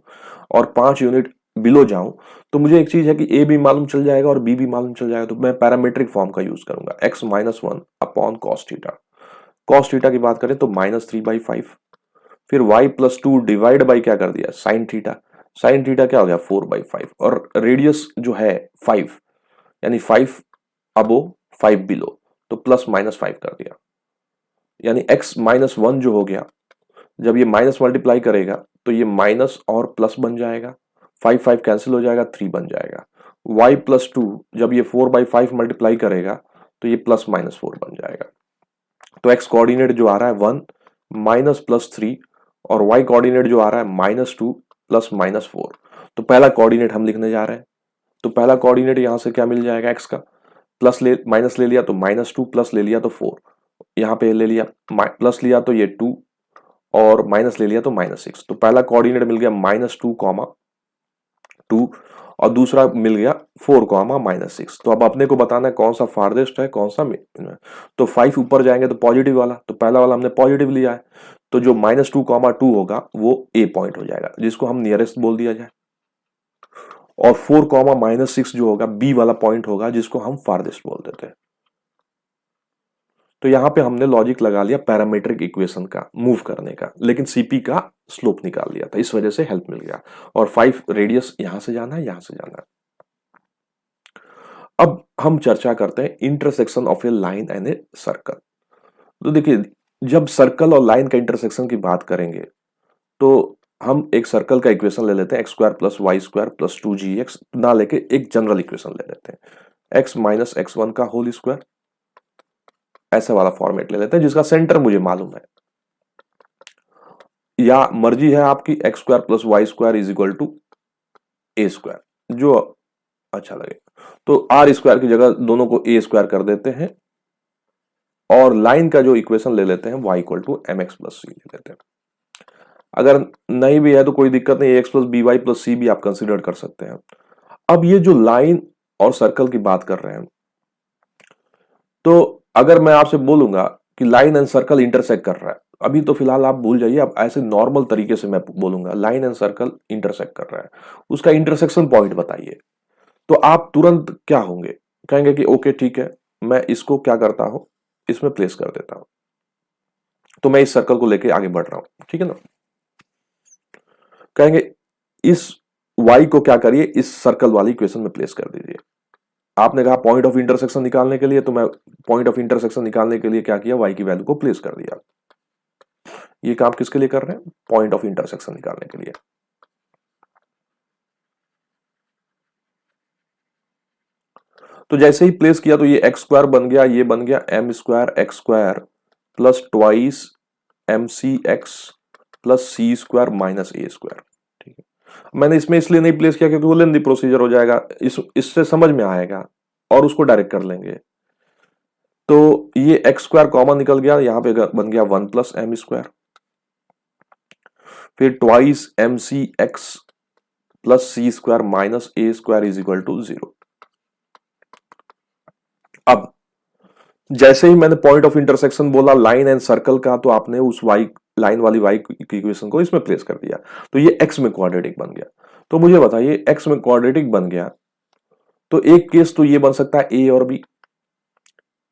और 5 यूनिट बिलो जाऊं, तो मुझे एक चीज है कि ए भी मालूम चल जाएगा और बी भी मालूम चल जाएगा। तो मैं पैरामीट्रिक फॉर्म का यूज करूंगा, x - 1 upon cos theta. Cos theta की बात करें तो -3/5, फिर y+2 डिवाइड बाई क्या कर दिया साइन थीटा। साइन थीटा क्या हो गया 4/5, और रेडियस जो है 5 यानी 5 अबो 5 बिलो, तो +-5 कर दिया, यानी x - 1 जो हो गया, जब ये माइनस मल्टीप्लाई करेगा तो ये माइनस और प्लस बन जाएगा, 5 कैंसिल हो जाएगा, 3 बन जाएगा। y+2 जब ये 4/5 मल्टीप्लाई करेगा तो ये +-4 बन जाएगा। तो x कोऑर्डिनेट जो आ रहा है 1 -+3 और y कोऑर्डिनेट जो आ रहा है -2 +-4। तो पहला कोऑर्डिनेट हम लिखने जा रहे हैं, तो पहला कोऑर्डिनेट यहां से क्या मिल जाएगा x का, माइनस ले लिया तो -2, प्लस ले लिया तो 4, यहाँ पे ले लिया प्लस लिया तो ये 2 और माइनस ले लिया तो -6। तो पहला कोऑर्डिनेट मिल गया -2, और दूसरा मिल गया 4, -6। तो अब अपने को बताना है कौन सा फारदेस्ट है कौन सा मिड है। तो 5 ऊपर जाएंगे तो पॉजिटिव वाला, तो पहला वाला हमने पॉजिटिव लिया है, तो जो -2, 2 होगा वो ए पॉइंट हो जाएगा जिसको हम नियरेस्ट बोल दिया जाए, और 4, -6 जो होगा बी वाला पॉइंट होगा जिसको हम फारदेस्ट बोल देते हैं। तो यहां पे हमने लॉजिक लगा लिया पैरामीट्रिक इक्वेशन का मूव करने का, लेकिन सीपी का स्लोप निकाल लिया था, इस वजह से हेल्प मिल गया। और 5 रेडियस यहां से जाना है, यहां से जाना है। अब हम चर्चा करते हैं intersection of A line and A circle. तो देखिए जब सर्कल और लाइन का इंटरसेक्शन की बात करेंगे तो हम एक सर्कल का इक्वेशन ले लेते हैं x² + y² + 2gx, ना लेके एक जनरल इक्वेशन ले लेते हैं x - x1 का होल स्क्वायर, ऐसा वाला फॉर्मेट ले लेते हैं जिसका सेंटर मुझे मालूम है, या मर्जी है आपकी x² + y² = a², जो अच्छा लगे। तो r² की जगह दोनों को a² कर देते हैं, और लाइन का जो इक्वेशन ले लेते हैं y = mx + c ले लेते हैं। अगर नहीं भी है तो कोई दिक्कत नहीं, ax + by + c भी आप कंसीडर कर सकते हैं। अब ये जो लाइन और सर्कल की बात कर रहे हैं, तो अगर मैं आपसे बोलूंगा कि लाइन एंड सर्कल इंटरसेक्ट कर रहा है, अभी तो फिलहाल आप भूल जाइए, अब ऐसे नॉर्मल तरीके से मैं बोलूंगा लाइन एंड सर्कल इंटरसेक्ट कर रहा है, उसका इंटरसेक्शन पॉइंट बताइए, तो आप तुरंत क्या होंगे, कहेंगे कि ओके ठीक है, मैं इसको क्या करता हूं, इसमें प्लेस कर देता हूं, तो मैं इस सर्कल को लेके आगे बढ़ रहा हूं, ठीक है ना। कहेंगे इस y को क्या करिए, इस सर्कल वाली इक्वेशन में प्लेस कर दीजिए। आपने कहा पॉइंट ऑफ इंटरसेक्शन निकालने के लिए, तो मैं पॉइंट ऑफ इंटरसेक्शन निकालने के लिए क्या किया, y की वैल्यू को प्लेस कर दिया। ये काम किसके लिए कर रहे हैं? पॉइंट ऑफ इंटरसेक्शन निकालने के लिए। तो जैसे ही प्लेस किया तो ये एक्स स्क्वायर बन गया, ये बन गया m square x square plus twice m c x plus c square minus a square. ठीक है, मैंने इसमें इसलिए नहीं प्लेस किया क्योंकि वो लेंथी प्रोसीजर हो जाएगा, इससे समझ में आएगा और उसको डायरेक्ट कर लेंगे। तो ये एक्स स्क्वायर कॉमन निकल गया, यहां पे बन गया 1 प्लस एम स्क्वायर, फिर twice m c x plus c square minus a square is equal to 0। अब जैसे ही मैंने पॉइंट ऑफ इंटरसेक्शन बोला लाइन एंड सर्कल का, तो आपने उस वाई लाइन वाली वाई की इक्वेशन को इसमें प्लेस कर दिया, तो ये एक्स में क्वाड्रेटिक बन गया। तो मुझे बताइए एक्स में क्वाड्रेटिक बन गया तो एक केस तो ये बन सकता है ए और बी,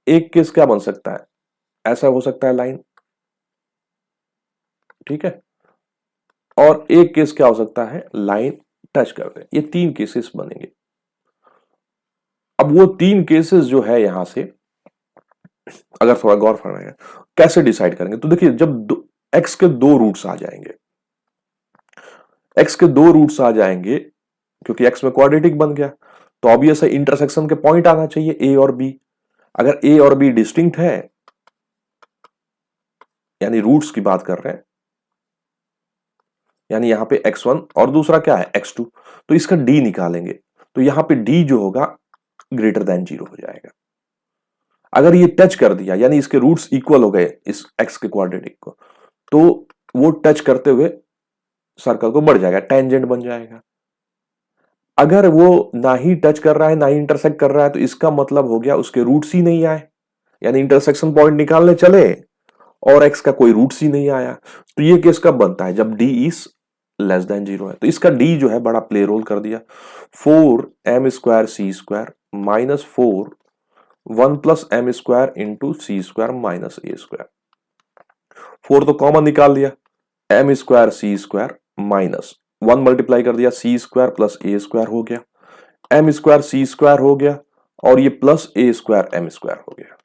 एक केस क्या बन सकता है, ऐसा हो सकता है लाइन, ठीक है, और एक केस क्या हो सकता है, लाइन टच कर दे। ये तीन केसेस बनेंगे। अब वो तीन केसेस जो है यहां से अगर थोड़ा गौर फरमाएंगे कैसे डिसाइड करेंगे, तो देखिए जब एक्स के दो रूट्स आ जाएंगे, एक्स के दो रूट्स आ जाएंगे क्योंकि एक्स में क्वाड्रेटिक बन गया, तो ऑब्वियस है इंटरसेक्शन के पॉइंट आना चाहिए ए और बी। अगर ए और बी डिस्टिंक्ट है, यानी रूट्स की बात कर रहे हैं, यानी यहां पे x1 और दूसरा क्या है x2, तो इसका d निकालेंगे, तो यहां पे d जो होगा ग्रेटर देन 0 हो जाएगा। अगर ये टच कर दिया यानी इसके रूट्स इक्वल हो गए इस x के क्वाड्रेटिक को, तो वो टच करते हुए सर्कल को बढ़ जाएगा, टेंजेंट बन जाएगा। अगर वो ना ही टच कर रहा है ना ही इंटरसेक्ट कर रहा है, तो इसका मतलब हो गया उसके रूट्स ही नहीं आए, यानी इंटरसेक्शन पॉइंट निकालने चले और x का कोई रूट्स ही नहीं आया। तो ये केस कब बनता है, जब d इज लेस देन 0 है। तो इसका d जो है बड़ा प्ले रोल कर दिया, 4 m square c square minus 4 1 plus m square into c square minus a square. 4 तो कॉमन निकाल लिया, m square c square minus 1 multiply कर दिया c square plus a square हो गया, एम स्क्वायर सी स्क्वायर हो गया और ये plus a square M square हो गया।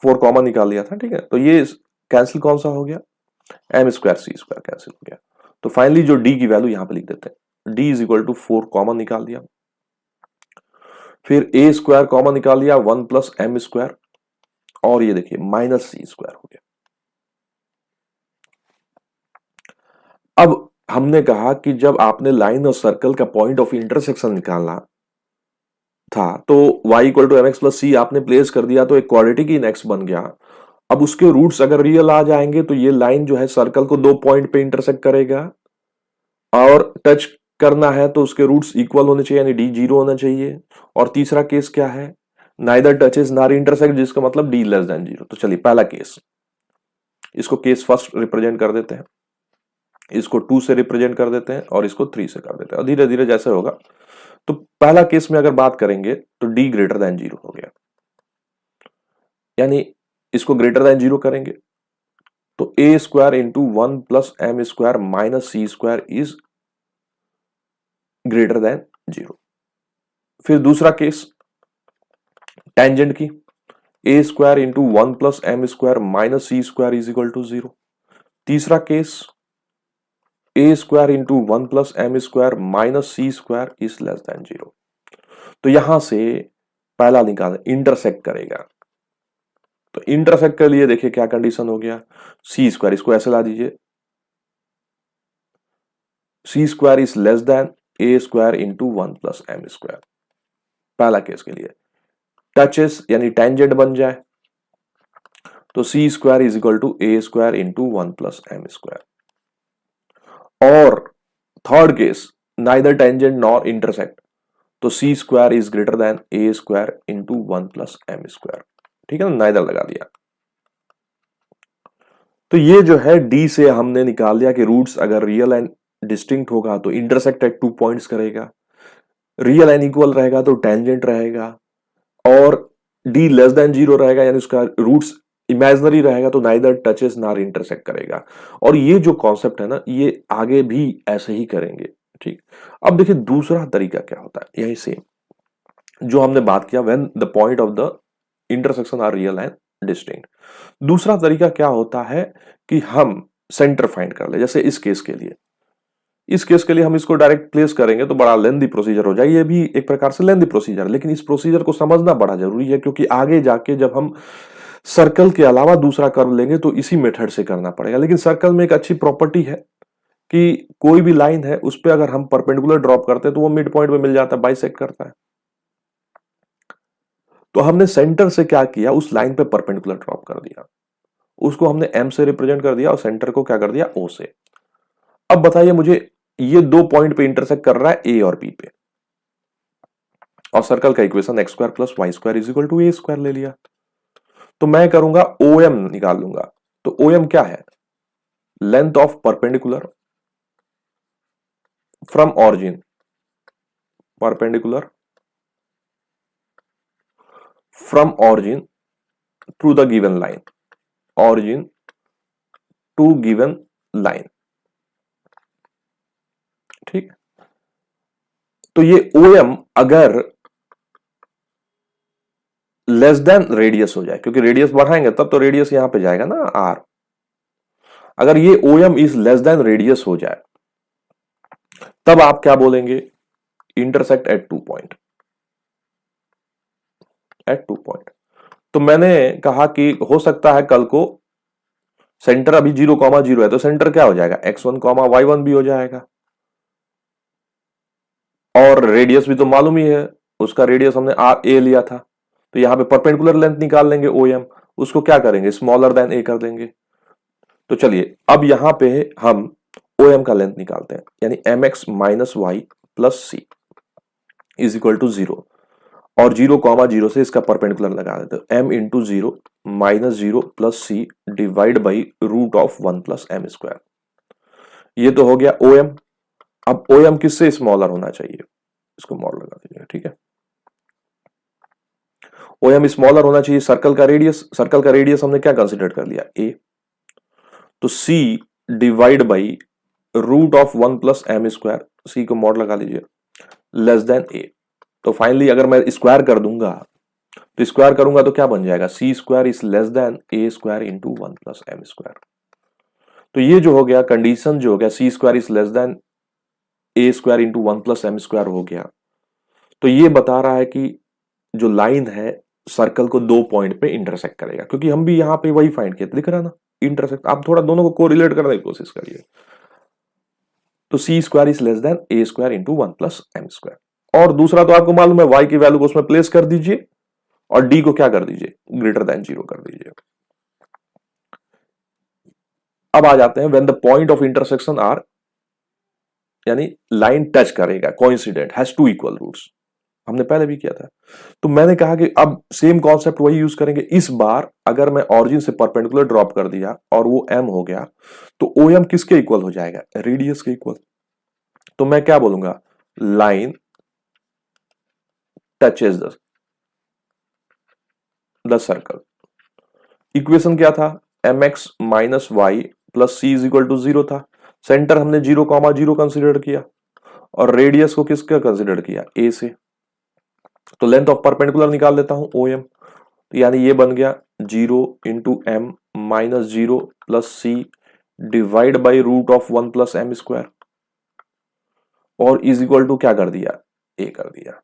4 कॉमन निकाल लिया था, ठीक है, तो ये कैंसिल कौन सा हो गया, m square c square cancel हो गया। तो फाइनली जो डी की वैल्यू यहां पे लिख देते हैं, d is equal to 4 common निकाल दिया, फिर ए स्क्वायर कॉमन निकाल लिया 1 प्लस एम स्क्वायर और ये देखिए माइनस सी स्क्वायर हो गया। अब हमने कहा कि जब आपने लाइन और सर्कल का पॉइंट ऑफ इंटरसेक्शन निकालना था तो y equal to m x plus c आपने प्लेस कर दिया, तो एक क्वाड्रेटिक इन एक्स बन गया। अब उसके रूट्स अगर रियल आ जाएंगे तो ये लाइन जो है सर्कल को दो पॉइंट पे इंटरसेक्ट करेगा और टच करना है तो उसके रूट्स इक्वल होने चाहिए यानी डी 0 होना चाहिए। और तीसरा केस क्या है, नाइदर टचेस नॉर इंटरसेक्ट, जिसका मतलब डी लेस देन 0। तो चलिए पहला केस, इसको केस फर्स्ट रिप्रेजेंट कर देते हैं, इसको 2 से रिप्रेजेंट कर देते हैं और इसको 3 से कर देते हैं और धीरे धीरे जैसे होगा। तो पहला केस में अगर बात करेंगे तो डी ग्रेटर देन 0 हो गया, यानी इसको ग्रेटर देन 0 करेंगे तो a square into 1 plus m square minus c square is greater than 0। फिर दूसरा केस टेंजेंट की, a square into 1 plus m square minus c square is equal to 0। तीसरा case a square into 1 plus m square minus c square is less than 0। तो यहां से पहला निकाल इंटरसेक्ट करेगा, तो इंटरसेक्ट के लिए देखिए क्या कंडीशन हो गया, सी स्क्वायर, इसको ऐसे ला दीजिए, c square is less than a square into 1 plus m square. पहला केस के लिए टचेस यानी टेंजेंट बन जाए तो c square is equal to a square into 1 plus m square. और third case neither tangent nor intersect, तो c square is greater than a square into 1 plus m square. ठीक है ना, नाइदर लगा दिया। तो ये जो है डी से हमने निकाल लिया कि रूट्स अगर रियल एंड डिस्टिंक्ट होगा तो इंटरसेक्ट एट 2 पॉइंट्स करेगा, रियल एंड इक्वल रहेगा तो टेंजेंट रहेगा, और डी लेस देन 0 रहेगा यानी उसका रूट्स इमेजिनरी रहेगा तो नाइदर टचेस नॉर इंटरसेक्ट करेगा। और ये जो कॉन्सेप्ट है ना, ये आगे भी ऐसे ही करेंगे। ठीक, अब देखिए दूसरा तरीका क्या होता है, यही से जो हमने बात किया when the point of the intersection are real and distinct. दूसरा तरीका क्या होता है कि हम सेंटर फाइंड कर ले। जैसे इस केस के लिए हम इसको डायरेक्ट प्लेस करेंगे तो बड़ा लेंदी प्रोसीजर हो जाए। ये भी एक प्रकार से लेंदी प्रोसीजर है, लेकिन इस प्रोसीजर को समझना बड़ा जरूरी है, क्योंकि आगे जाके जब हम सर्कल के अलावा दूसरा कर्व लेंगे तो इसी मेथड से करना पड़ेगा। लेकिन सर्कल में एक अच्छी प्रॉपर्टी है कि कोई भी लाइन है उस पर अगर हम परपेंडिकुलर ड्रॉप करते हैं तो वो मिड पॉइंट पे मिल जाता है, बाइसेक्ट करता है। तो हमने सेंटर से क्या किया, उस लाइन पे परपेंडिकुलर ड्रॉप कर दिया, उसको हमने एम से रिप्रेजेंट कर दिया और सेंटर को क्या कर दिया, ओ से। अब बताइए मुझे, ये दो पॉइंट पे इंटरसेक्ट कर रहा है ए और बी पे, और सर्कल का equation x square plus y square is equal to a square ले लिया। तो मैं करूंगा ओ एम निकाल लूंगा। तो ओ एम क्या है, length of perpendicular from origin, perpendicular from origin to the given line, origin to given line. ठीक, तो ये ओ एम अगर लेस देन रेडियस हो जाए, क्योंकि रेडियस बढ़ाएंगे तब तो रेडियस यहां पे जाएगा ना आर, अगर ये O M is less than radius हो जाए तब आप क्या बोलेंगे, intersect at two point, at two point. तो मैंने कहा कि हो सकता है कल को सेंटर अभी 0,0 है तो सेंटर क्या हो जाएगा, x1, y1 भी हो जाएगा, और रेडियस भी तो मालूम ही है, उसका रेडियस हमने आर ए लिया था। तो यहां पे परपेंडिकुलर लेंथ निकाल लेंगे ओ एम, उसको क्या करेंगे, स्मॉलर देन ए कर देंगे। तो चलिए अब यहां पे हम ओ एम का लेंथ निकालते हैं, यानी m x minus y plus c is equal to 0, और 0,0 से इसका परपेंडिकुलर लगा देते हैं, m into 0 minus 0 plus c divide by root of 1 plus m square. ये तो हो गया ओ एम। अब ओ एम किससे स्मॉलर होना चाहिए, इसको मॉड लगा दीजिए। ठीक है, ओ एम स्मॉलर होना चाहिए सर्कल का रेडियस, सर्कल का रेडियस हमने क्या कंसिडर कर लिया, ए। तो सी divide by root of 1 plus m square, सी को मॉड लगा लीजिए, लेस देन ए। तो फाइनली अगर मैं स्क्वायर कर दूंगा तो स्क्वायर करूंगा तो क्या बन जाएगा, c square is less than a square into 1 plus m square. तो ये जो हो गया कंडीशन, जो हो गया c square is less than a square into 1 plus m square हो गया। तो ये बता रहा है कि जो लाइन है सर्कल को दो पॉइंट पे इंटरसेक्ट करेगा, क्योंकि हम भी यहां पे वही फाइंड किया, दिख रहा ना इंटरसेक्ट। आप थोड़ा दोनों को कोरिलेट करने की कोशिश करिए। तो c square is less than a square into 1 plus m square. और दूसरा तो आपको मालूम है, वाई की वैल्यू को उसमें प्लेस कर दीजिए और डी को क्या कर दीजिए, ग्रेटर देन 0 कर दीजिए। अब आ जाते हैं when the point of intersection are, यानी लाइन टच करेगा, coincident has two equal roots, हमने पहले भी किया था। तो मैंने कहा कि अब सेम कॉन्सेप्ट वही यूज करेंगे। इस बार अगर मैं ऑरिजिन से परपेंडिकुलर ड्रॉप कर दिया और वो एम हो गया तो ओ एम किसके इक्वल हो जाएगा, रेडियस के इक्वल। तो मैं क्या बोलूंगा, line touches the circle. Equation क्या था, m x minus y plus c is equal to 0 था। सेंटर हमने 0,0 कंसिडर किया और रेडियस को किसका कंसिडर किया, ए से। तो लेंथ ऑफ परपेंडिकुलर निकाल लेता हूं ओ एम, तो यानी ये बन गया 0 into m minus 0 plus c divide by root of 1 plus m square, और इज इक्वल टू क्या कर दिया, ए कर दिया।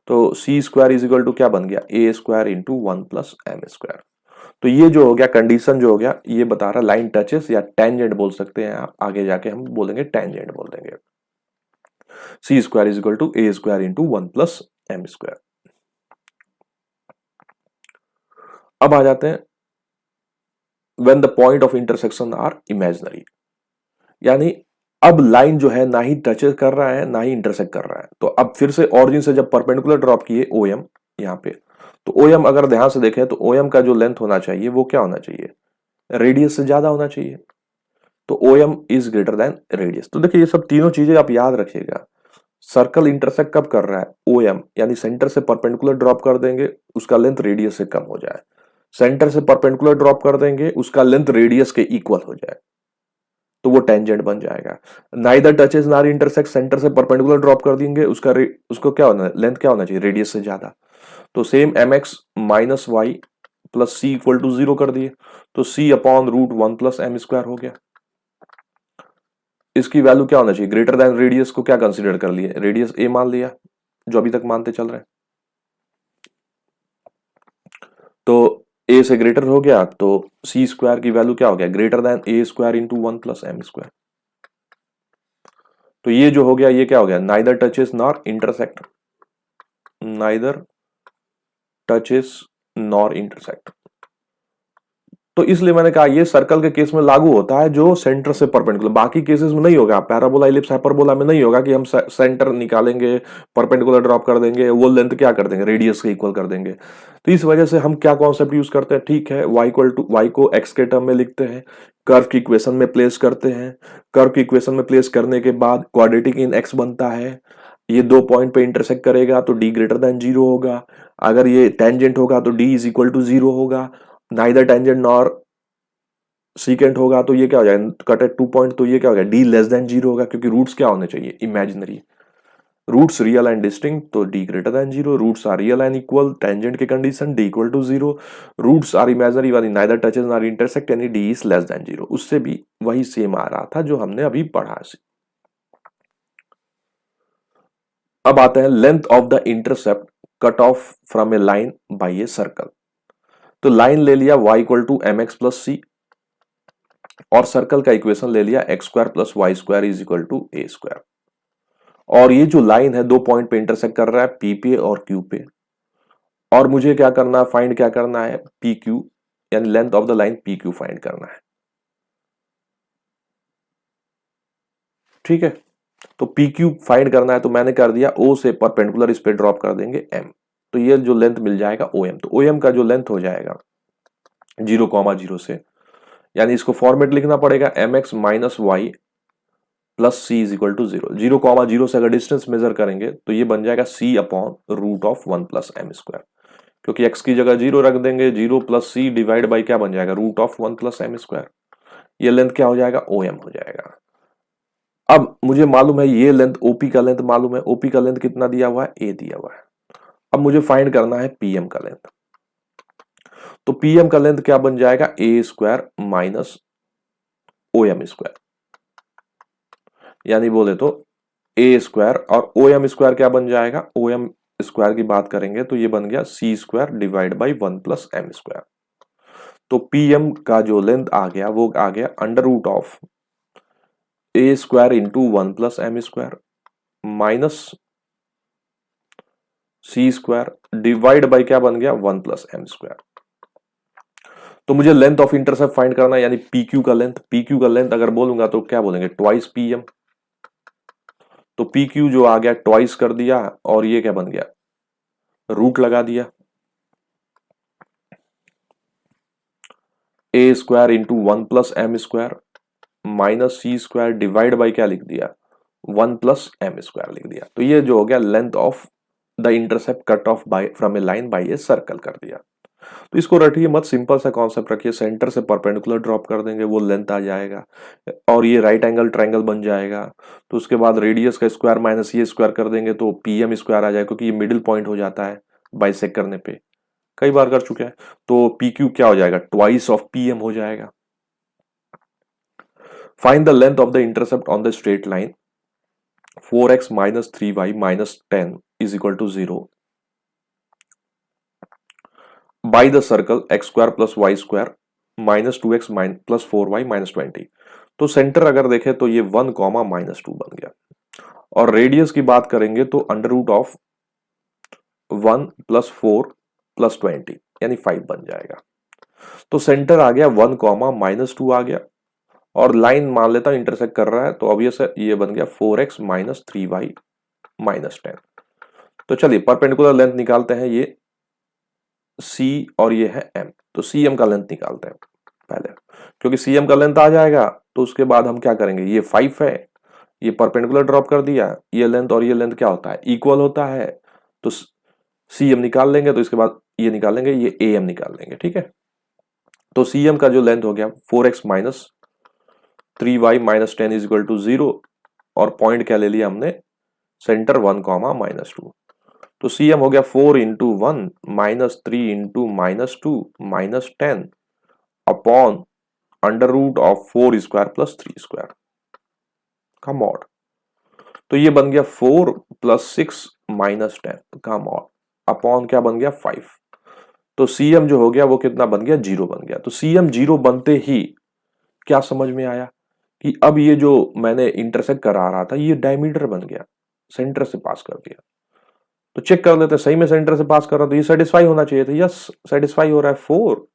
तो c square is equal to क्या बन गया, a square into 1 plus m square. तो ये जो हो गया कंडीशन, जो हो गया ये बता रहा लाइन टचेस, या टेंजेंट बोल सकते हैं आप, आगे जाके हम बोलेंगे टेंजेंट बोल देंगे। C square is equal to a square into 1 plus m square. अब आ जाते हैं when the point of intersection are imaginary, यानी अब लाइन जो है ना ही टच कर रहा है ना ही इंटरसेक्ट कर रहा है। तो अब फिर से ऑरिजिन से जब परपेंडिकुलर ड्रॉप किए ओ एम यहां पे, तो ओ एम अगर ध्यान से देखें तो ओ एम का जो लेंथ होना चाहिए वो क्या होना चाहिए, रेडियस से ज्यादा होना चाहिए। तो O M is greater than radius. तो देखिए ये सब तीनों चीजें आप याद रखिएगा। सर्कल इंटरसेक्ट कब कर रहा है, ओ एम, यानी सेंटर से परपेंडिकुलर ड्रॉप कर देंगे उसका लेंथ रेडियस से कम हो जाए, सेंटर से परपेंडिकुलर ड्रॉप कर देंगे उसका लेंथ रेडियस के इक्वल हो जाए, तो वो टेंजेंट बन जाएगा। नाइदर टचेस नार इंटरसेक्ट, सेंटर से परपेंडिकुलर ड्रॉप कर देंगे उसको क्या होना, लेंथ क्या होना चाहिए, रेडियस से ज्यादा। तो same m x minus y plus c equal to 0 कर दिए, तो c upon root 1 plus m square हो गया। इसकी वैल्यू क्या होना चाहिए, ग्रेटर देन रेडियस को क्या कंसीडर कर लिया, रेडियस ए मान लिया जो अभी तक मानते चल रहे हैं। तो ए से ग्रेटर हो गया तो सी स्क्वायर की वैल्यू क्या हो गया, greater than a square into 1 + m²। तो ये जो हो गया ये क्या हो गया, neither touches nor intersect, neither touches nor intersect. तो इसलिए मैंने कहा ये सर्कल के केस में लागू होता है जो सेंटर से परपेंडिकुलर, बाकी केसेस में नहीं होगा, पैराबोला इलिप्स हाइपरबोला में नहीं होगा कि हम सेंटर निकालेंगे परपेंडिकुलर ड्रॉप कर देंगे, वो लेंथ क्या कर देंगे, रेडियस के इक्वल कर देंगे। तो इस वजह से हम क्या कॉन्सेप्ट यूज करते हैं, ठीक है y इक्वल टू y को x के टर्म में लिखते हैं, कर्व की इक्वेशन में प्लेस करते हैं, कर्व की इक्वेशन में प्लेस करने के बाद क्वाड्रेटिक इन x बनता है, ये दो पॉइंट पे इंटरसेक्ट करेगा तो d ग्रेटर देन 0 होगा, अगर ये टेंजेंट होगा तो d इज इक्वल टू 0 होगा, नाइदर टेंजेंट नॉर सीकेंट होगा तो ये क्या हो जाएगा, कट एट 2 पॉइंट, तो ये क्या होगा, d लेस देन 0 होगा, क्योंकि रूट्स क्या होने चाहिए, imaginary, roots real and distinct, तो d greater than 0, roots are real and equal, tangent की condition d equal to 0, roots are imaginary वाली नाइदर टचेस नॉर इंटरसेक्ट यानी d इज लेस देन 0, उससे भी वही सेम आ रहा था जो हमने अभी पढ़ा। अब आते हैं length of the intercept cut off from a line by a circle. तो लाइन ले लिया y equal to mx plus c और सर्कल का इक्वेशन ले लिया x² plus y square is equal to a square, और ये जो लाइन है दो पॉइंट पे इंटरसेक्ट कर रहा है P पे और Q पे, और मुझे क्या करना है, फाइंड क्या करना है, PQ यानी length of the line PQ find करना है। ठीक है, तो PQ फाइंड करना है तो मैंने कर दिया O से परपेंडिकुलर इस पे ड्रॉप कर देंगे M, तो ये जो लेंथ मिल जाएगा OM, तो OM का जो लेंथ हो जाएगा 0,0 से, यानी इसको फॉर्मेट लिखना पड़ेगा mx minus y plus c is equal to 0, 0,0 से अगर डिस्टेंस मेजर करेंगे तो ये बन जाएगा c upon root of 1 + m², क्योंकि x की जगह 0 रख देंगे, 0 + c डिवाइड बाई क्या बन जाएगा, रूट ऑफ 1 + m²। ये लेंथ क्या हो जाएगा, OM हो जाएगा। अब मुझे मालूम है ये लेंथ OP का लेंथ मालूम है, OP का लेंथ कितना दिया हुआ है, a दिया हुआ है। अब मुझे फाइंड करना है PM का लेंथ, तो PM का लेंथ क्या बन जाएगा, a² माइनस OM², यानी बोले तो a² और OM² क्या बन जाएगा, OM² की बात करेंगे तो ये बन गया c² डिवाइड बाई 1 + m²। तो PM का जो लेंथ आ गया वो आ गया under root of a² into 1 + m² minus c² divide by क्या बन गया, 1 + m²। तो मुझे लेंथ ऑफ इंटरसेप्ट फाइंड करना है, यानी PQ का लेंथ, PQ का लेंथ अगर बोलूंगा तो क्या बोलेंगे, ट्वाइस PM, तो PQ जो आ गया ट्वाइस कर दिया और ये क्या बन गया, रूट लगा दिया, a² into 1 + m² minus c² divide by क्या लिख दिया, 1 + m² लिख दिया। तो ये जो हो गया length of the intercept cut off by from a line by a circle कर दिया। तो इसको रटिए मत, सिंपल सा कॉन्सेप्ट रखिए, सेंटर से परपेंडिकुलर ड्रॉप कर देंगे वो लेंथ आ जाएगा और ये राइट एंगल ट्रायंगल बन जाएगा। तो उसके बाद रेडियस का स्क्वायर माइनस ये स्क्वायर कर देंगे तो PM² आ जाएगा, क्योंकि ये मिडिल पॉइंट हो जाता है बाइसेक्ट करने पे, कई बार कर चुके हैं। तो PQ क्या हो जाएगा, ट्वाइस ऑफ PM हो जाएगा। Find the length of the intercept on the straight line 4x minus 3y minus 10 is equal to 0 by the circle x² plus y² minus 2x plus 4y minus 20। तो सेंटर अगर देखें तो ये 1, -2 बन गया, और रेडियस की बात करेंगे तो अंडर रूट ऑफ 1 + 4 + 20 यानी 5 बन जाएगा। तो सेंटर आ गया 1, -2 आ गया, और लाइन मान लेता हूं इंटरसेक्ट कर रहा है तो ऑब्वियस है ये बन गया 4x माइनस 3y माइनस 10। तो चलिए परपेंडिकुलर लेंथ निकालते हैं, ये C और ये है M, तो CM का लेंथ निकालते हैं पहले, क्योंकि CM का लेंथ आ जाएगा तो उसके बाद हम क्या करेंगे, ये 5 है, ये परपेंडिकुलर ड्रॉप कर दिया, ये लेंथ और ये लेंथ क्या होता है, इक्वल होता है, तो CM निकाल लेंगे, तो इसके बाद ये निकाल लेंगे, ये AM निकाल लेंगे। ठीक है, तो CM का जो लेंथ हो गया 4x minus 3y minus 10 is equal to 0, और पॉइंट क्या ले लिया हमने, सेंटर 1, -2। तो CM हो गया 4 into 1 minus 3 into -2 minus 10 upon under root of 4² plus 3²। का मॉड। तो ये बन गया 4 + 6 - 10 का मॉड अपॉन क्या बन गया 5। तो सीएम जो हो गया वो कितना बन गया 0 बन गया। तो सीएम 0 बनते ही क्या समझ में आया कि अब ये जो मैंने इंटरसेक्ट करा रहा था ये डायमीटर बन गया, सेंटर से पास कर दिया। तो चेक कर लेते सही में सेंटर से पास कर रहा, तो ये सेटिस्फाई होना चाहिए था। यस सेटिस्फाई हो रहा है। 4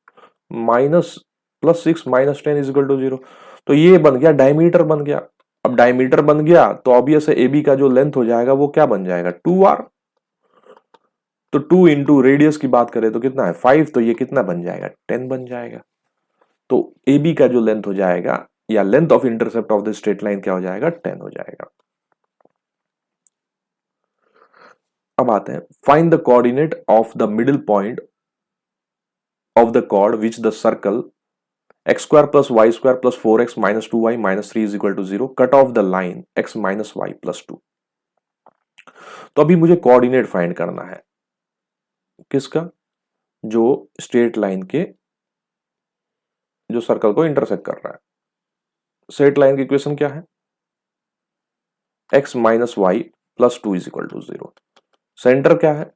माइनस + 6 - 10 = 0। तो ये बन गया डायमीटर बन गया। अब डायमीटर बन गया तो ऑब्वियस है AB का जो लेंथ हो जाएगा वो क्या बन जाएगा 2R। तो 2 इंटू रेडियस की बात करें तो कितना है 5, तो ये कितना बन जाएगा 10 बन जाएगा। तो AB का जो लेंथ हो जाएगा या length of intercept of the straight line क्या हो जाएगा 10 हो जाएगा। अब आते हैं find the coordinate of the middle point of the chord which the circle x² + y² + 4x - 2y - 3 = 0 cut off the line x - y + 2। तो अभी मुझे कोऑर्डिनेट फाइंड करना है किसका, जो स्ट्रेट लाइन के जो सर्कल को इंटरसेक्ट कर रहा है। स्ट्रेट लाइन की इक्वेशन क्या है x - y + 2 = 0। सेंटर क्या है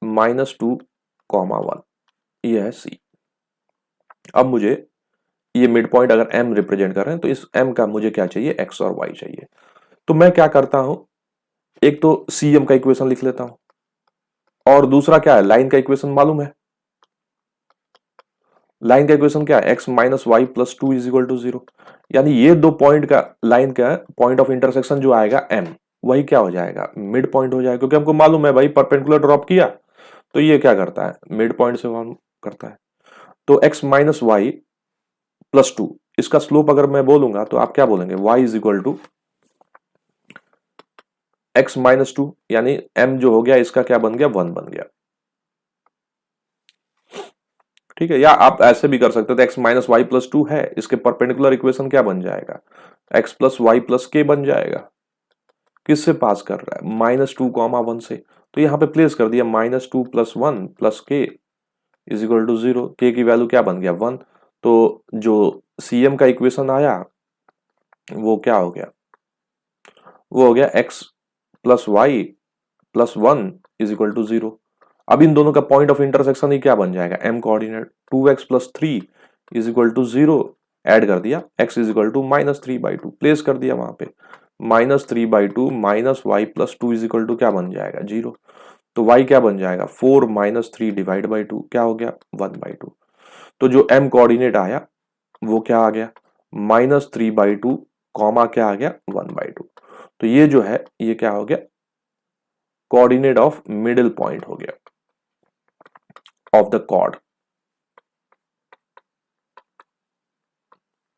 -2, 1, ये है C। अब मुझे ये मिड पॉइंट अगर M रिप्रेजेंट कर रहे हैं तो इस M का मुझे क्या चाहिए x और y चाहिए। तो मैं क्या करता हूं, एक तो CM का इक्वेशन लिख लेता हूं और दूसरा क्या है लाइन का इक्वेशन मालूम है। लाइन का इक्वेशन क्या है x - y + 2 = 0। यानी ये दो पॉइंट का लाइन का पॉइंट ऑफ इंटरसेक्शन जो आएगा M वही क्या हो जाएगा मिड पॉइंट हो जाएगा, क्योंकि हमको मालूम है भाई परपेंडिकुलर ड्रॉप किया तो ये क्या करता है मिड पॉइंट से फॉर्म करता है। तो x - y + 2 इसका स्लोप अगर मैं बोलूंगा तो आप क्या बोलेंगे y = x - 2, यानी m जो हो गया इसका क्या बन गया 1 बन गया। ठीक है, या आप ऐसे भी कर सकते हो तो x - y + 2 है, इसके परपेंडिकुलर इक्वेशन क्या बन जाएगा x + y + k बन जाएगा। किससे पास कर रहा है -2, 1 से। तो यहां पे प्लेस कर दिया -2 + 1 + k = 0। k की वैल्यू क्या बन गया 1। तो जो CM का इक्वेशन आया वो क्या हो गया, वो हो गया x + y + 1 = 0। अब इन दोनों का पॉइंट ऑफ इंटरसेक्शन ही क्या बन जाएगा M कोऑर्डिनेट। 2x + 3 = 0 ऐड कर दिया x = -3/2 प्लेस कर दिया वहां पे -3/2 - y + 2 = क्या बन जाएगा 0। तो y क्या बन जाएगा 4 - 3 / 2 क्या हो गया 1/2। तो जो M कोऑर्डिनेट आया वो क्या आ गया -3/2 कॉमा क्या आ गया 1/2। तो ये जो है ये क्या हो गया कोऑर्डिनेट ऑफ मिडिल पॉइंट हो गया ऑफ द कॉर्ड।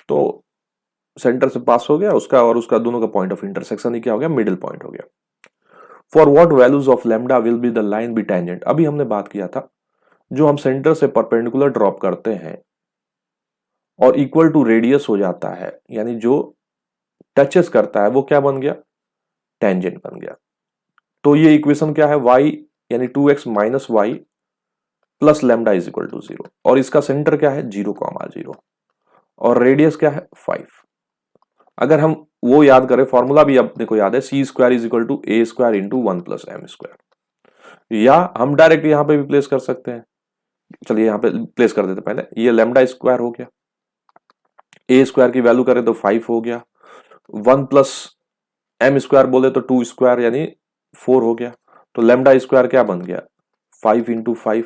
तो सेंटर से पास हो गया उसका और उसका दोनों का पॉइंट ऑफ इंटरसेक्शन ही क्या हो गया मिडिल पॉइंट हो गया। For what values of lambda will be the line be tangent, अभी हमने बात किया था जो हम सेंटर से परपेंडिकुलर ड्रॉप करते हैं और इक्वल टू रेडियस हो जाता है, यानी जो टचेस करता है वो क्या बन गया टेंजेंट बन गया। तो ये इक्वेशन क्या है y यानी 2x - y + लैम्डा = 0 और इसका सेंटर क्या है 0, 0 और रेडियस क्या है 5। अगर हम वो याद करें फॉर्मूला भी अपने को याद है c² = a² × 1 + m², या हम डायरेक्ट यहां पे भी प्लेस कर सकते हैं। चलिए यहां पे प्लेस कर देते पहले, ये लैम्डा स्क्वायर हो गया, a² की वैल्यू करें तो 5 हो गया, 1 + m² बोले तो 2² यानी 4 हो गया। तो लैम्डा स्क्वायर क्या बन गया 5 × 5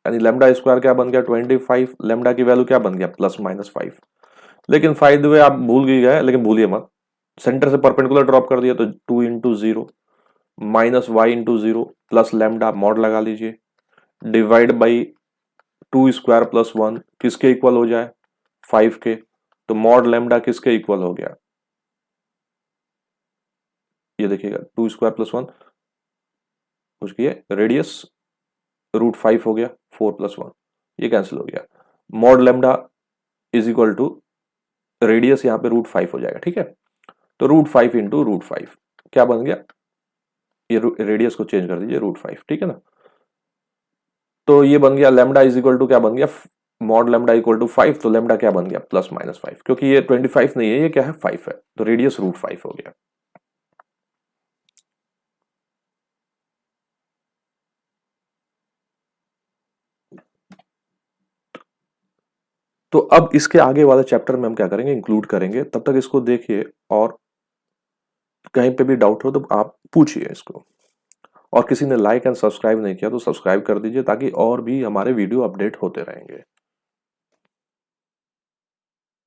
यानी लैम्डा स्क्वायर क्या बन गया 25। लैम्डा की वैल्यू क्या बन गया ±5। लेकिन फाइव द वे आप भूल ही गए, लेकिन भूलिए मत, सेंटर से परपेंडिकुलर ड्रॉप कर दिया तो 2 × 0 -y × 0 प्लस लैम्डा मॉड लगा लीजिए डिवाइड बाई 2² + 1 किसके इक्वल हो जाए 5 के। तो मॉड लैम्डा किसके इक्वल हो गया, ये देखिएगा 2² + 1 उसकी रेडियस √5 हो गया 4 + 1 ये कैंसिल हो गया। मॉड लैम्डा = रेडियस यहाँ पे √5 हो जाएगा। ठीक है, तो √5 × √5 क्या बन गया, ये रेडियस को चेंज कर दीजिए √5। ठीक है ना, तो ये बन गया लैम्डा = क्या बन गया मॉड लेमडा इक्वल टू 5, तो लेमडा क्या बन गया +-5, क्योंकि ये 25 नहीं है, ये क्या है 5 है, तो रेडियस √5 हो गया। तो अब इसके आगे वाले चैप्टर में हम क्या करेंगे, इंक्लूड करेंगे, तब तक इसको देखिए और कहीं पे भी डाउट हो तो आप पूछिए इसको। और किसी ने लाइक एंड सब्सक्राइब नहीं किया तो सब्सक्राइब कर दीजिए, ताकि और भी हमारे वीडियो अपडेट होते रहेंगे।